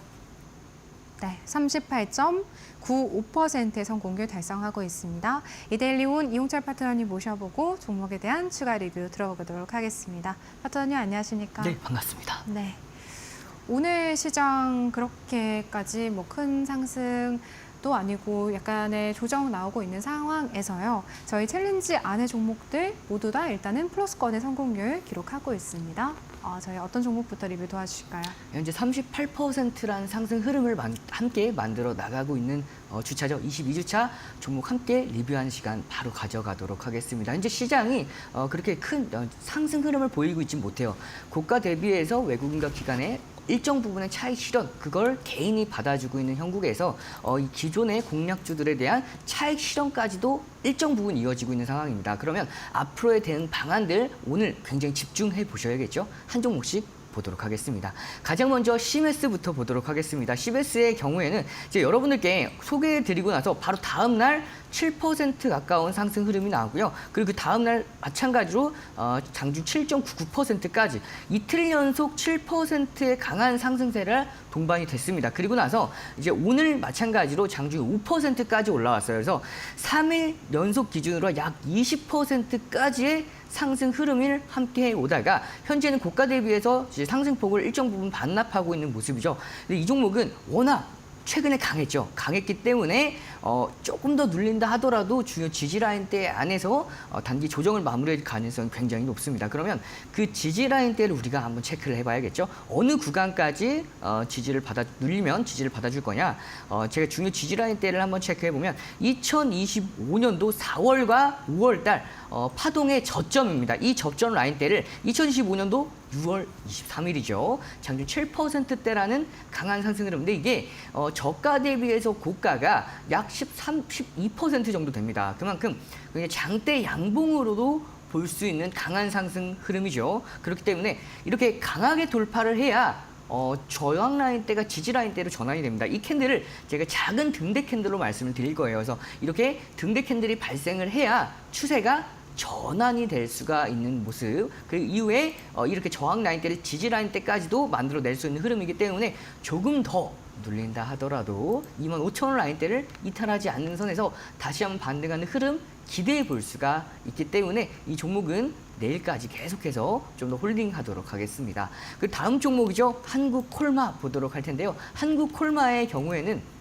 네, 38.95%의 성공률 달성하고 있습니다. 이데일리온 이용철 파트너님 모셔보고 종목에 대한 추가 리뷰 들어보도록 하겠습니다. 파트너님 안녕하십니까? 네, 반갑습니다. 네, 오늘 시장 그렇게까지 큰 상승도 아니고 약간의 조정 나오고 있는 상황에서요. 저희 챌린지 안의 종목들 모두 다 일단은 플러스권의 성공률 기록하고 있습니다. 저희 어떤 종목부터 리뷰 도와주실까요? 현재 38%라는 상승 흐름을 함께 만들어 나가고 있는 주차죠. 22주차 종목 함께 리뷰하는 시간 바로 가져가도록 하겠습니다. 현재 시장이 그렇게 큰 상승 흐름을 보이고 있지 못해요. 고가 대비해서 외국인과 기관의 일정 부분의 차익 실현, 그걸 개인이 받아주고 있는 형국에서 이 기존의 공략주들에 대한 차익 실현까지도 일정 부분 이어지고 있는 상황입니다. 그러면 앞으로의 대응 방안들 오늘 굉장히 집중해 보셔야겠죠. 한 종목씩 보도록 하겠습니다. 가장 먼저 시메스부터 보도록 하겠습니다. 시메스의 경우에는 이제 여러분들께 소개해드리고 나서 바로 다음 날 7% 가까운 상승 흐름이 나오고요. 그리고 그 다음 날 마찬가지로 장중 7.99%까지 이틀 연속 7%의 강한 상승세를 동반이 됐습니다. 그리고 나서 이제 오늘 마찬가지로 장중 5%까지 올라왔어요. 그래서 3일 연속 기준으로 약 20%까지의 상승 흐름을 함께 오다가 현재는 고가 대비해서 이제 상승폭을 일정 부분 반납하고 있는 모습이죠. 근데 이 종목은 워낙 최근에 강했죠. 강했기 때문에 조금 더 눌린다 하더라도 주요 지지 라인대 안에서 단기 조정을 마무리할 가능성이 굉장히 높습니다. 그러면 그 지지 라인대를 우리가 한번 체크를 해봐야겠죠. 어느 구간까지 눌리면 지지를 받아줄 거냐. 제가 중요 지지 라인대를 한번 체크해보면 2025년도 4월과 5월 달 파동의 저점입니다. 이 저점 라인대를 2025년도 6월 23일이죠. 장중 7%대라는 강한 상승 흐름인데 이게 저가 대비해서 고가가 약 12% 정도 됩니다. 그만큼 장대 양봉으로도 볼 수 있는 강한 상승 흐름이죠. 그렇기 때문에 이렇게 강하게 돌파를 해야 저항 라인대가 지지 라인대로 전환이 됩니다. 이 캔들을 제가 작은 등대 캔들로 말씀을 드릴 거예요. 그래서 이렇게 등대 캔들이 발생을 해야 추세가 전환이 될 수가 있는 모습. 그 이후에 이렇게 저항 라인대를 지지 라인대까지도 만들어낼 수 있는 흐름이기 때문에 조금 더 눌린다 하더라도 25,000원 라인대를 이탈하지 않는 선에서 다시 한번 반등하는 흐름 기대해 볼 수가 있기 때문에 이 종목은 내일까지 계속해서 좀 더 홀딩하도록 하겠습니다. 그 다음 종목이죠. 한국콜마 보도록 할 텐데요. 한국콜마의 경우에는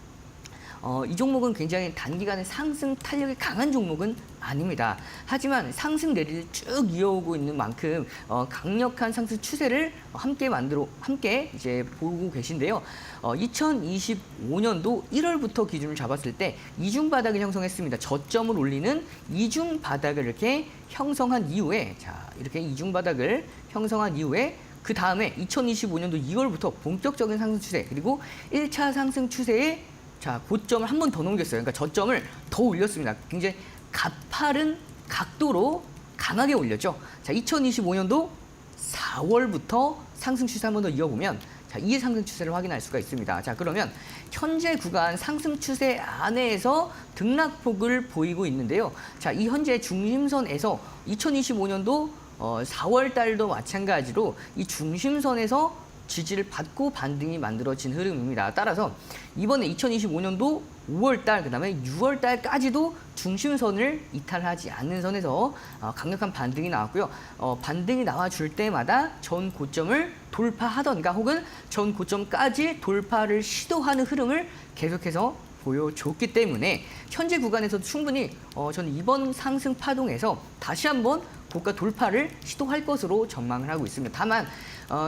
이 종목은 굉장히 단기간에 상승 탄력이 강한 종목은 아닙니다. 하지만 상승 내리를 쭉 이어오고 있는 만큼 강력한 상승 추세를 함께 이제 보고 계신데요. 2025년도 1월부터 기준을 잡았을 때 이중 바닥을 형성했습니다. 저점을 올리는 이중 바닥을 이렇게 형성한 이후에 이렇게 이중 바닥을 형성한 이후에 그 다음에 2025년도 2월부터 본격적인 상승 추세 그리고 1차 상승 추세에 고점을 한 번 더 넘겼어요. 그러니까 저점을 더 올렸습니다. 굉장히 가파른 각도로 강하게 올렸죠. 2025년도 4월부터 상승 추세 한 번 더 이어보면 이 상승 추세를 확인할 수가 있습니다. 그러면 현재 구간 상승 추세 안에서 등락폭을 보이고 있는데요. 이 현재 중심선에서 2025년도 4월 달도 마찬가지로 이 중심선에서 지지를 받고 반등이 만들어진 흐름입니다. 따라서 이번에 2025년도 5월달 그다음에 6월달까지도 중심선을 이탈하지 않는 선에서 강력한 반등이 나왔고요. 반등이 나와줄 때마다 전 고점을 돌파하던가 혹은 전 고점까지 돌파를 시도하는 흐름을 계속해서 보여줬기 때문에 현재 구간에서도 충분히 저는 이번 상승 파동에서 다시 한번 고가 돌파를 시도할 것으로 전망을 하고 있습니다. 다만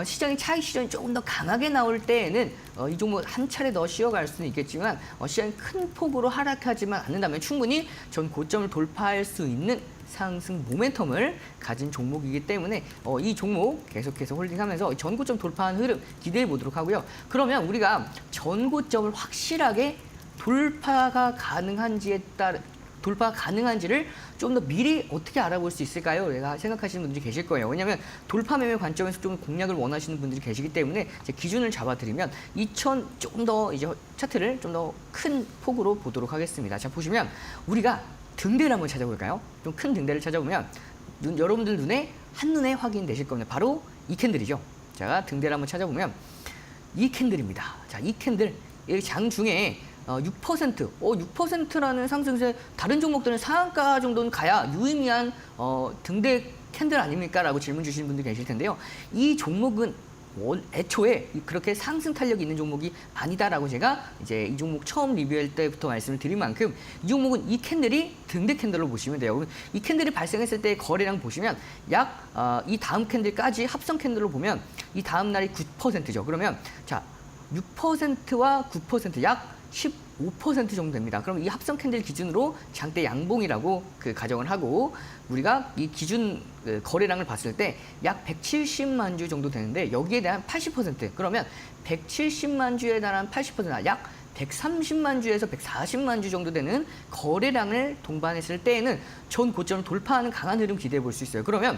시장의 차익 실현이 조금 더 강하게 나올 때에는 이 종목 한 차례 더 쉬어갈 수는 있겠지만 시장이 큰 폭으로 하락하지만 않는다면 충분히 전 고점을 돌파할 수 있는 상승 모멘텀을 가진 종목이기 때문에 이 종목 계속해서 홀딩하면서 전 고점 돌파하는 흐름 기대해 보도록 하고요. 그러면 우리가 전 고점을 확실하게 돌파가 가능한지를 좀 더 미리 어떻게 알아볼 수 있을까요? 내가 생각하시는 분들이 계실 거예요. 왜냐하면 돌파 매매 관점에서 좀 공략을 원하시는 분들이 계시기 때문에 제 기준을 잡아드리면 조금 더 이제 차트를 좀 더 큰 폭으로 보도록 하겠습니다. 보시면 우리가 등대를 한번 찾아볼까요? 좀 큰 등대를 찾아보면 여러분들 눈에 한눈에 확인되실 겁니다. 바로 이 캔들이죠. 등대를 한번 찾아보면 이 캔들입니다. 이 캔들 장 중에 6%라는 상승세 다른 종목들은 상한가 정도는 가야 유의미한 등대 캔들 아닙니까? 라고 질문 주시는 분들 계실 텐데요. 이 종목은 애초에 그렇게 상승 탄력이 있는 종목이 아니다라고 제가 이제 이 종목 처음 리뷰할 때부터 말씀을 드린 만큼 이 종목은 이 캔들이 등대 캔들로 보시면 돼요. 이 캔들이 발생했을 때 거래량 보시면 이 다음 캔들까지 합성 캔들로 보면 이 다음 날이 9%죠. 그러면 6%와 9% 약 15% 정도 됩니다. 그럼 이 합성 캔들 기준으로 장대 양봉이라고 가정을 하고 우리가 이 기준 거래량을 봤을 때 약 170만 주 정도 되는데 여기에 대한 80% 그러면 170만 주에 달한 80% 약 130만 주에서 140만 주 정도 되는 거래량을 동반했을 때에는 전 고점을 돌파하는 강한 흐름 기대해 볼 수 있어요. 그러면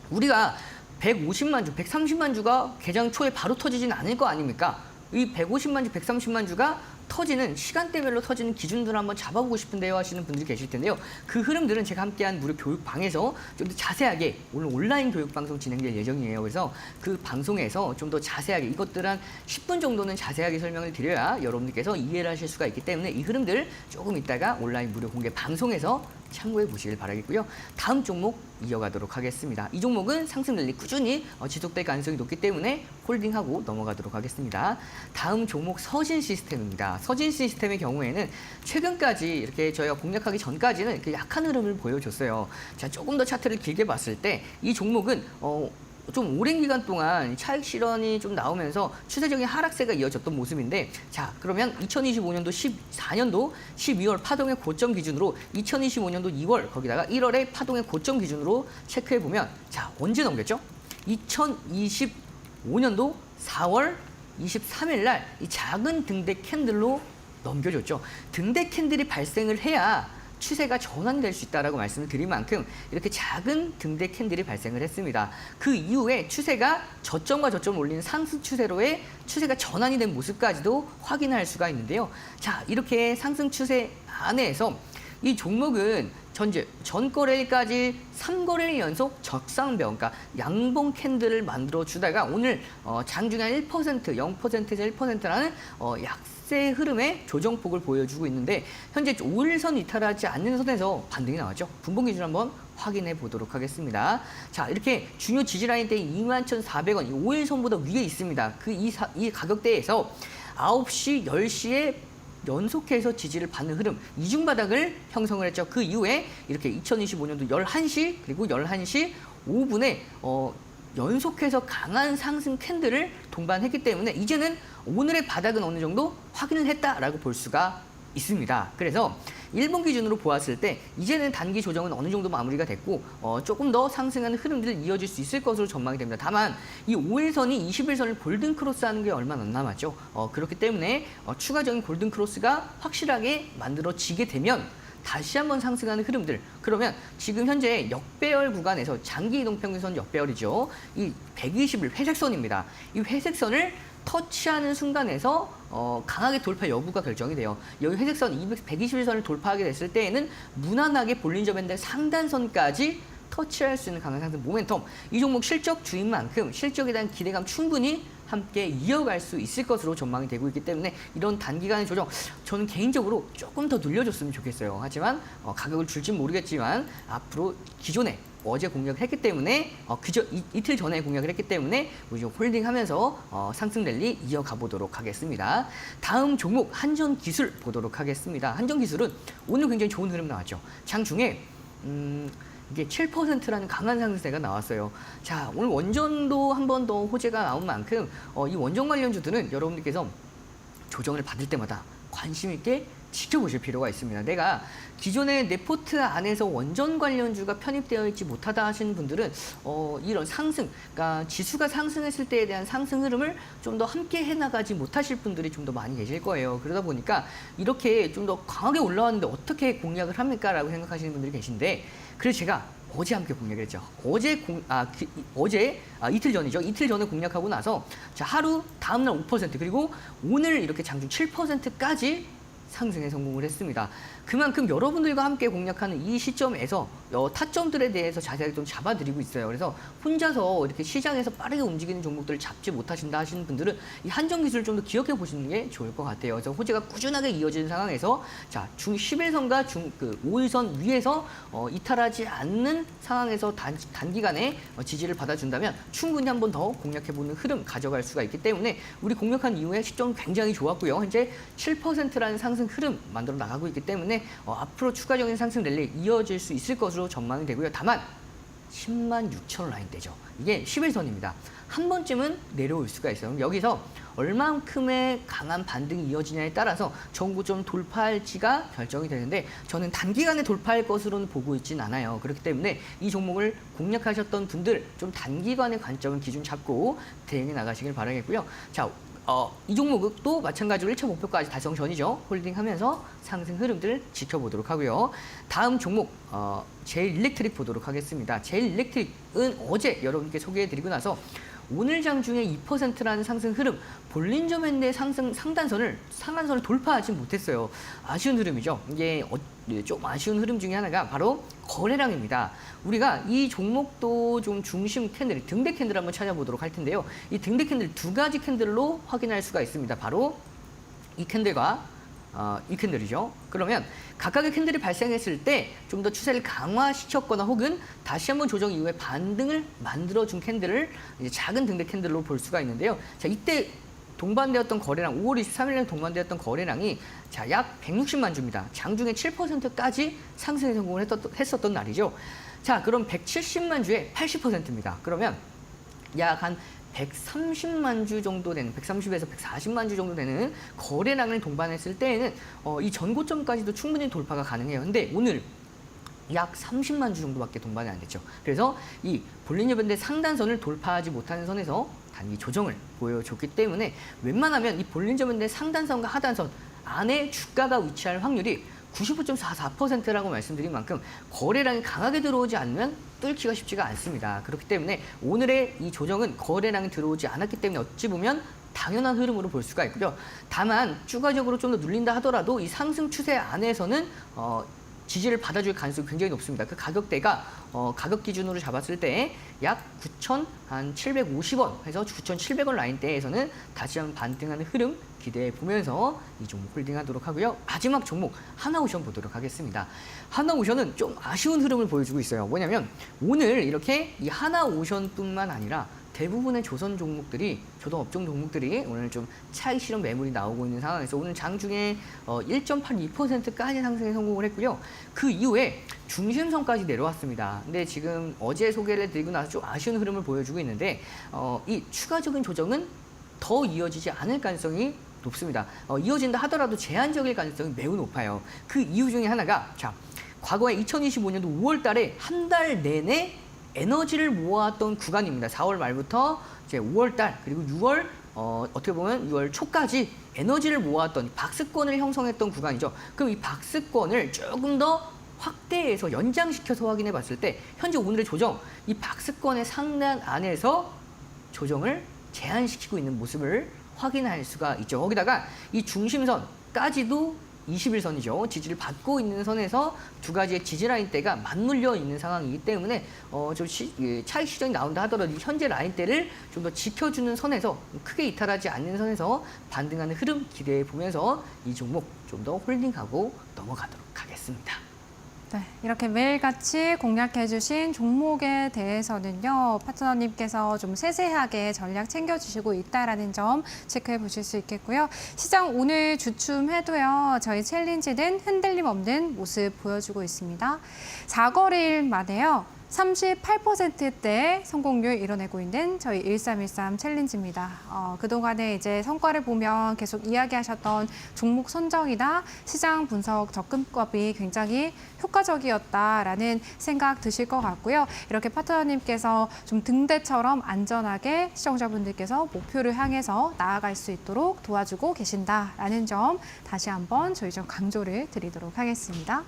우리가 150만 주, 130만 주가 개장 초에 바로 터지진 않을 거 아닙니까? 이 150만 주, 130만 주가 터지는 시간대별로 터지는 기준들을 한번 잡아보고 싶은데요 하시는 분들이 계실 텐데요. 그 흐름들은 제가 함께한 무료 교육방에서 좀 더 자세하게 오늘 온라인 교육방송 진행될 예정이에요. 그래서 그 방송에서 좀 더 자세하게 이것들 한 10분 정도는 자세하게 설명을 드려야 여러분들께서 이해를 하실 수가 있기 때문에 이 흐름들 조금 이따가 온라인 무료 공개 방송에서 참고해 보시길 바라겠고요. 다음 종목 이어가도록 하겠습니다. 이 종목은 상승 랠리 꾸준히 지속될 가능성이 높기 때문에 홀딩하고 넘어가도록 하겠습니다. 다음 종목 서진 시스템입니다. 서진 시스템의 경우에는 최근까지 이렇게 저희가 공략하기 전까지는 이렇게 약한 흐름을 보여줬어요. 자, 조금 더 차트를 길게 봤을 때 이 종목은 좀 오랜 기간 동안 차익 실현이 좀 나오면서 추세적인 하락세가 이어졌던 모습인데, 자, 그러면 2025년도 14년도 12월 파동의 고점 기준으로 2025년도 2월 거기다가 1월의 파동의 고점 기준으로 체크해 보면, 자, 언제 넘겼죠? 2025년도 4월 23일 날 이 작은 등대 캔들로 넘겨줬죠. 등대 캔들이 발생을 해야 추세가 전환될 수 있다라고 말씀을 드린 만큼 이렇게 작은 등대 캔들이 발생을 했습니다. 그 이후에 추세가 저점과 저점을 올리는 상승 추세로의 추세가 전환이 된 모습까지도 확인할 수가 있는데요. 자, 이렇게 상승 추세 안에서 이 종목은 전 거래일까지 3거래일 연속 적상병, 그러니까 양봉 캔들을 만들어 주다가 오늘 장중에 1%, 0%에서 1%라는 약세 흐름의 조정폭을 보여주고 있는데, 현재 5일선 이탈하지 않는 선에서 반등이 나왔죠. 분봉 기준 한번 확인해 보도록 하겠습니다. 자, 이렇게 중요 지지라인 대 21,400원, 이 5일선보다 위에 있습니다. 이 가격대에서 9시, 10시에 연속해서 지지를 받는 흐름, 이중바닥을 형성을 했죠. 그 이후에 이렇게 2025년도 11시 그리고 11시 5분에 연속해서 강한 상승 캔들을 동반했기 때문에 이제는 오늘의 바닥은 어느 정도 확인을 했다라고 볼 수가 있습니다. 그래서 일본 기준으로 보았을 때 이제는 단기 조정은 어느 정도 마무리가 됐고 조금 더 상승하는 흐름들이 이어질 수 있을 것으로 전망이 됩니다. 다만 이 5일선이 21선을 골든 크로스하는 게 얼마 안 남았죠. 그렇기 때문에 추가적인 골든 크로스가 확실하게 만들어지게 되면 다시 한번 상승하는 흐름들, 그러면 지금 현재 역배열 구간에서 장기 이동평균선 역배열이죠. 이 120일 회색선입니다. 이 회색선을 터치하는 순간에서 강하게 돌파 여부가 결정이 돼요. 여기 회색선 121선을 돌파하게 됐을 때에는 무난하게 볼린저 밴드 상단선까지 터치할 수 있는 강한 상승 모멘텀, 이 종목 실적 주인 만큼 실적에 대한 기대감 충분히 함께 이어갈 수 있을 것으로 전망이 되고 있기 때문에 이런 단기간의 조정, 저는 개인적으로 조금 더 늘려줬으면 좋겠어요. 하지만 가격을 줄진 모르겠지만 앞으로 기존에 어제 공략을 했기 때문에 이틀 전에 공략을 했기 때문에 우리 좀 홀딩하면서 상승 랠리 이어가 보도록 하겠습니다. 다음 종목 한전기술 보도록 하겠습니다. 한전기술은 오늘 굉장히 좋은 흐름 나왔죠. 장중에 이게 7%라는 강한 상승세가 나왔어요. 자, 오늘 원전도 한 번 더 호재가 나온 만큼 이 원전 관련주들은 여러분들께서 조정을 받을 때마다 관심 있게 지켜보실 필요가 있습니다. 내가 기존의 내 포트 안에서 원전 관련주가 편입되어 있지 못하다 하시는 분들은 이런 상승, 그러니까 지수가 상승했을 때에 대한 상승 흐름을 좀 더 함께 해나가지 못하실 분들이 좀 더 많이 계실 거예요. 그러다 보니까 이렇게 좀 더 강하게 올라왔는데 어떻게 공략을 합니까? 라고 생각하시는 분들이 계신데, 그래서 제가 어제 함께 공략을 했죠. 이틀 전이죠. 이틀 전에 공략하고 나서 자, 하루 다음날 5% 그리고 오늘 이렇게 장중 7%까지 상승에 성공을 했습니다. 그만큼 여러분들과 함께 공략하는 이 시점에서 타점들에 대해서 자세하게 좀 잡아드리고 있어요. 그래서 혼자서 이렇게 시장에서 빠르게 움직이는 종목들을 잡지 못하신다 하시는 분들은 이 한전기술을 좀 더 기억해 보시는 게 좋을 것 같아요. 그래서 호재가 꾸준하게 이어지는 상황에서 자, 중 11선과 5일선 위에서 이탈하지 않는 상황에서 단기간에 지지를 받아준다면 충분히 한 번 더 공략해보는 흐름 가져갈 수가 있기 때문에 우리 공략한 이후에 시점 굉장히 좋았고요. 현재 7%라는 상승 흐름 만들어 나가고 있기 때문에 앞으로 추가적인 상승 랠리 이어질 수 있을 것으로 전망이 되고요. 다만 10만 6천 라인대죠. 이게 11선입니다. 한 번쯤은 내려올 수가 있어요. 그럼 여기서 얼만큼의 강한 반등이 이어지냐에 따라서 전고점 돌파할지가 결정이 되는데 저는 단기간에 돌파할 것으로는 보고 있진 않아요. 그렇기 때문에 이 종목을 공략하셨던 분들 좀 단기간의 관점을 기준 잡고 대응해 나가시길 바라겠고요. 자, 이 종목도 마찬가지로 1차 목표까지 달성 전이죠. 홀딩하면서 상승 흐름들을 지켜보도록 하고요. 다음 종목 제일일렉트릭 보도록 하겠습니다. 제일일렉트릭은 어제 여러분께 소개해드리고 나서 오늘 장중에 2%라는 상승 흐름, 볼린저 밴드의 상단선을 돌파하지 못했어요. 아쉬운 흐름이죠. 이게 좀 아쉬운 흐름 중에 하나가 바로 거래량입니다. 우리가 이 종목도 좀 중심 캔들, 등대 캔들 한번 찾아보도록 할 텐데요. 이 등대 캔들 두 가지 캔들로 확인할 수가 있습니다. 바로 이 캔들과 이 캔들이죠. 그러면 각각의 캔들이 발생했을 때 좀 더 추세를 강화시켰거나 혹은 다시 한번 조정 이후에 반등을 만들어준 캔들을 이제 작은 등대 캔들로 볼 수가 있는데요. 자, 이때 동반되었던 거래량, 5월 23일에 동반되었던 거래량이 자, 약 160만 주입니다. 장중에 7%까지 상승에 성공을 했었던 날이죠. 자, 그럼 170만 주에 80%입니다. 그러면 약 한 130만 주 정도 되는, 130에서 140만 주 정도 되는 거래량을 동반했을 때에는 이 전고점까지도 충분히 돌파가 가능해요. 근데 오늘 약 30만 주 정도밖에 동반이 안 됐죠. 그래서 이 볼리니저 밴드 상단선을 돌파하지 못하는 선에서 단기 조정을 보여줬기 때문에 웬만하면 이 볼리니저 밴드 상단선과 하단선 안에 주가가 위치할 확률이 99.44%라고 말씀드린 만큼 거래량이 강하게 들어오지 않으면 뚫기가 쉽지가 않습니다. 그렇기 때문에 오늘의 이 조정은 거래량이 들어오지 않았기 때문에 어찌 보면 당연한 흐름으로 볼 수가 있고요. 다만 추가적으로 좀 더 눌린다 하더라도 이 상승 추세 안에서는 지지를 받아줄 가능성이 굉장히 높습니다. 그 가격대가 가격 기준으로 잡았을 때 약 9,750원 해서 9,700원 라인대에서는 다시 한번 반등하는 흐름 기대해 보면서 이 종목 홀딩하도록 하고요. 마지막 종목 하나오션 보도록 하겠습니다. 하나오션은 좀 아쉬운 흐름을 보여주고 있어요. 뭐냐면 오늘 이렇게 이 하나오션뿐만 아니라 대부분의 조선 종목들이, 조선 업종 종목들이 오늘 좀 차익 실현 매물이 나오고 있는 상황에서 오늘 장중에 1.82%까지 상승에 성공을 했고요. 그 이후에 중심선까지 내려왔습니다. 근데 지금 어제 소개를 드리고 나서 좀 아쉬운 흐름을 보여주고 있는데 이 추가적인 조정은 더 이어지지 않을 가능성이 높습니다. 이어진다 하더라도 제한적일 가능성이 매우 높아요. 그 이유 중에 하나가 자, 과거에 2025년도 5월 달에 한 달 내내 에너지를 모았던 구간입니다. 4월 말부터 이제 5월 달 그리고 6월 어떻게 보면 6월 초까지 에너지를 모았던 박스권을 형성했던 구간이죠. 그럼 이 박스권을 조금 더 확대해서 연장시켜서 확인해 봤을 때 현재 오늘의 조정, 이 박스권의 상단 안에서 조정을 제한시키고 있는 모습을 확인할 수가 있죠. 거기다가 이 중심선까지도 21선이죠. 지지를 받고 있는 선에서 두 가지의 지지 라인대가 맞물려 있는 상황이기 때문에 차익 시정이 나온다 하더라도 현재 라인대를 좀 더 지켜주는 선에서 크게 이탈하지 않는 선에서 반등하는 흐름 기대해 보면서 이 종목 좀 더 홀딩하고 넘어가도록 하겠습니다. 네, 이렇게 매일같이 공략해주신 종목에 대해서는요, 파트너님께서 좀 세세하게 전략 챙겨주시고 있다라는 점 체크해 보실 수 있겠고요. 시장 오늘 주춤해도요, 저희 챌린지는 흔들림 없는 모습 보여주고 있습니다. 4거래일 만에요. 38%대 성공률 이뤄내고 있는 저희 1313 챌린지입니다. 그동안에 이제 성과를 보면 계속 이야기하셨던 종목 선정이나 시장 분석 접근법이 굉장히 효과적이었다라는 생각 드실 것 같고요. 이렇게 파트너님께서 좀 등대처럼 안전하게 시청자분들께서 목표를 향해서 나아갈 수 있도록 도와주고 계신다라는 점 다시 한번 저희 좀 강조를 드리도록 하겠습니다.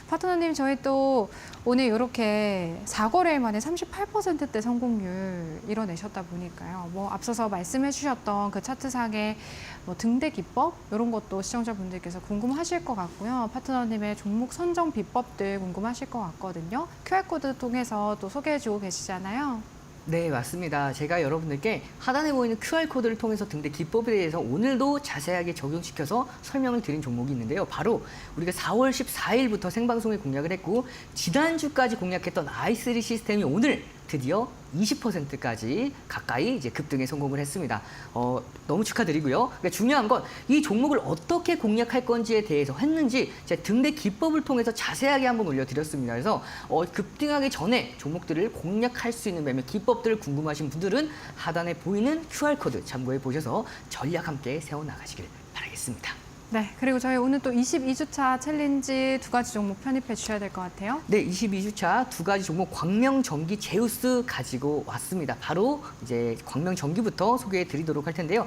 파트너님, 저희 또 오늘 이렇게 4거래일 만에 38%대 성공률 이뤄내셨다 보니까요. 뭐 앞서서 말씀해 주셨던 그 차트상의 뭐 등대 기법 이런 것도 시청자분들께서 궁금하실 것 같고요. 파트너님의 종목 선정 비법들 궁금하실 것 같거든요. QR코드 통해서 또 소개해 주고 계시잖아요. 네, 맞습니다. 제가 여러분들께 하단에 보이는 QR코드를 통해서 등대 기법에 대해서 오늘도 자세하게 적용시켜서 설명을 드린 종목이 있는데요. 바로 우리가 4월 14일부터 생방송에 공략을 했고 지난주까지 공략했던 i3 시스템이 오늘 드디어 20%까지 가까이 이제 급등에 성공을 했습니다. 너무 축하드리고요. 그러니까 중요한 건 이 종목을 어떻게 공략할 건지에 대해서 했는지 제가 등대 기법을 통해서 자세하게 한번 올려드렸습니다. 그래서 급등하기 전에 종목들을 공략할 수 있는 매매 기법들을 궁금하신 분들은 하단에 보이는 QR코드 참고해 보셔서 전략 함께 세워나가시길 바라겠습니다. 네, 그리고 저희 오늘 또 22주차 챌린지 두 가지 종목 편입해 주셔야 될 것 같아요. 네, 22주차 두 가지 종목 광명전기 제우스 가지고 왔습니다. 바로 이제 광명전기부터 소개해 드리도록 할 텐데요.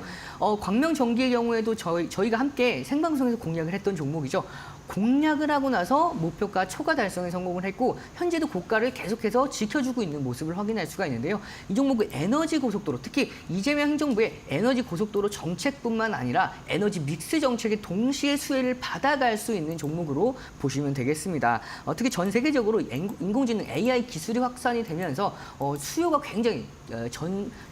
광명전기의 경우에도 저희가 함께 생방송에서 공략을 했던 종목이죠. 공략을 하고 나서 목표가 초과 달성에 성공을 했고 현재도 고가를 계속해서 지켜주고 있는 모습을 확인할 수가 있는데요. 이 종목은 에너지 고속도로, 특히 이재명 행정부의 에너지 고속도로 정책뿐만 아니라 에너지 믹스 정책의 동시에 수혜를 받아갈 수 있는 종목으로 보시면 되겠습니다. 특히 전 세계적으로 인공지능 AI 기술이 확산이 되면서 수요가 굉장히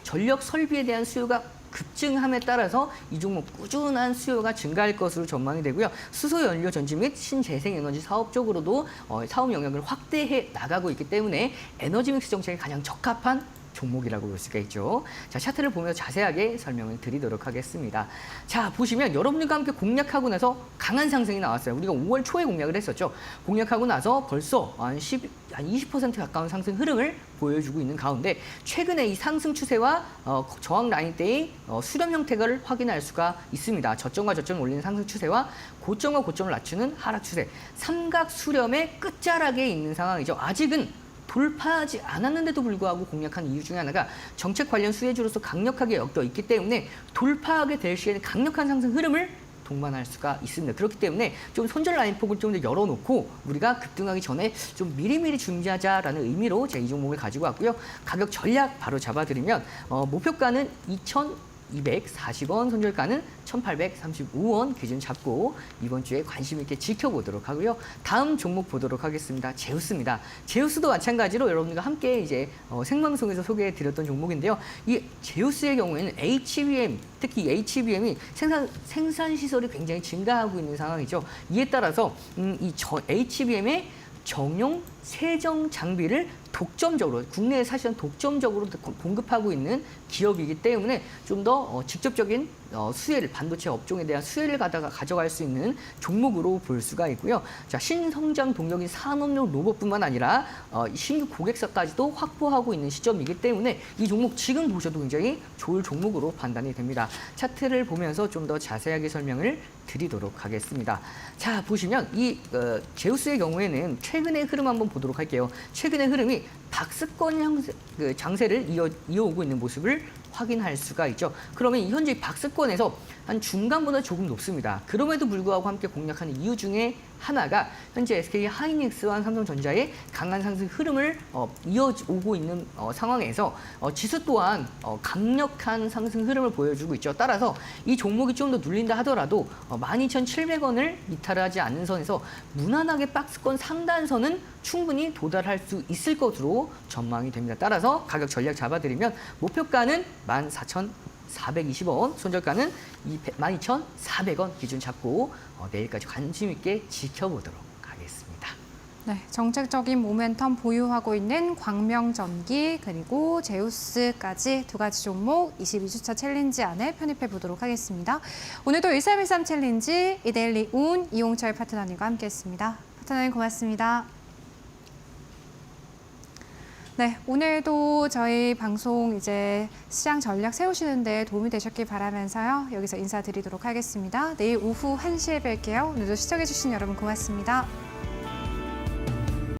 전력 설비에 대한 수요가 급증함에 따라서 이 종목 꾸준한 수요가 증가할 것으로 전망이 되고요. 수소연료 전지 및 신재생에너지 사업 쪽으로도 사업 영역을 확대해 나가고 있기 때문에 에너지 믹스 정책에 가장 적합한 종목이라고 볼 수가 있죠. 자, 차트를 보면서 자세하게 설명을 드리도록 하겠습니다. 자, 보시면 여러분들과 함께 공략하고 나서 강한 상승이 나왔어요. 우리가 5월 초에 공략을 했었죠. 공략하고 나서 벌써 한 20% 가까운 상승 흐름을 보여주고 있는 가운데 최근에 이 상승 추세와 저항 라인대의 수렴 형태를 확인할 수가 있습니다. 저점과 저점을 올리는 상승 추세와 고점과 고점을 낮추는 하락 추세. 삼각 수렴의 끝자락에 있는 상황이죠. 아직은 돌파하지 않았는데도 불구하고 공략한 이유 중에 하나가 정책 관련 수혜주로서 강력하게 엮여 있기 때문에 돌파하게 될 시에는 강력한 상승 흐름을 동반할 수가 있습니다. 그렇기 때문에 좀 손절 라인 폭을 좀 더 열어놓고 우리가 급등하기 전에 좀 미리미리 준비하자라는 의미로 제가 이 종목을 가지고 왔고요. 가격 전략 바로 잡아드리면 목표가는 2,240원, 손절가는 1,835원 기준 잡고 이번 주에 관심 있게 지켜보도록 하고요. 다음 종목 보도록 하겠습니다. 제우스입니다. 제우스도 마찬가지로 여러분들과 함께 이제 생방송에서 소개해드렸던 종목인데요. 이 제우스의 경우에는 HBM, 특히 HBM이 생산 시설이 굉장히 증가하고 있는 상황이죠. 이에 따라서 HBM의 정용 세정 장비를 독점적으로 국내에 사실은 독점적으로 공급하고 있는 기업이기 때문에 좀 더 직접적인 수혜를 반도체 업종에 대한 수혜를 가져갈 수 있는 종목으로 볼 수가 있고요. 자, 신성장 동력인 산업용 로봇뿐만 아니라 신규 고객사까지도 확보하고 있는 시점이기 때문에 이 종목 지금 보셔도 굉장히 좋을 종목으로 판단이 됩니다. 차트를 보면서 좀 더 자세하게 설명을 드리도록 하겠습니다. 자, 보시면 이 제우스의 경우에는 최근의 흐름 한번 보도록 할게요. 최근의 흐름이 박스권 장세를 이어오고 있는 모습을 확인할 수가 있죠. 그러면 현재 박스권에서 한 중간보다 조금 높습니다. 그럼에도 불구하고 함께 공략하는 이유 중에 하나가 현재 SK 하이닉스와 삼성전자의 강한 상승 흐름을 이어오고 있는 상황에서 지수 또한 강력한 상승 흐름을 보여주고 있죠. 따라서 이 종목이 좀 더 눌린다 하더라도 12,700원을 이탈하지 않는 선에서 무난하게 박스권 상단선은 충분히 도달할 수 있을 것으로 전망이 됩니다. 따라서 가격 전략 잡아드리면 목표가는 14,420원, 손절가는 12,400원 기준 잡고 내일까지 관심 있게 지켜보도록 하겠습니다. 네, 정책적인 모멘텀 보유하고 있는 광명전기 그리고 제우스까지 두 가지 종목 22주차 챌린지 안에 편입해 보도록 하겠습니다. 오늘도 1313 챌린지 이데일리 운 이용철 파트너님과 함께했습니다. 파트너님 고맙습니다. 네, 오늘도 저희 방송 이제 시장 전략 세우시는데 도움이 되셨길 바라면서요. 여기서 인사드리도록 하겠습니다. 내일 오후 1시에 뵐게요. 오늘도 시청해주신 여러분 고맙습니다.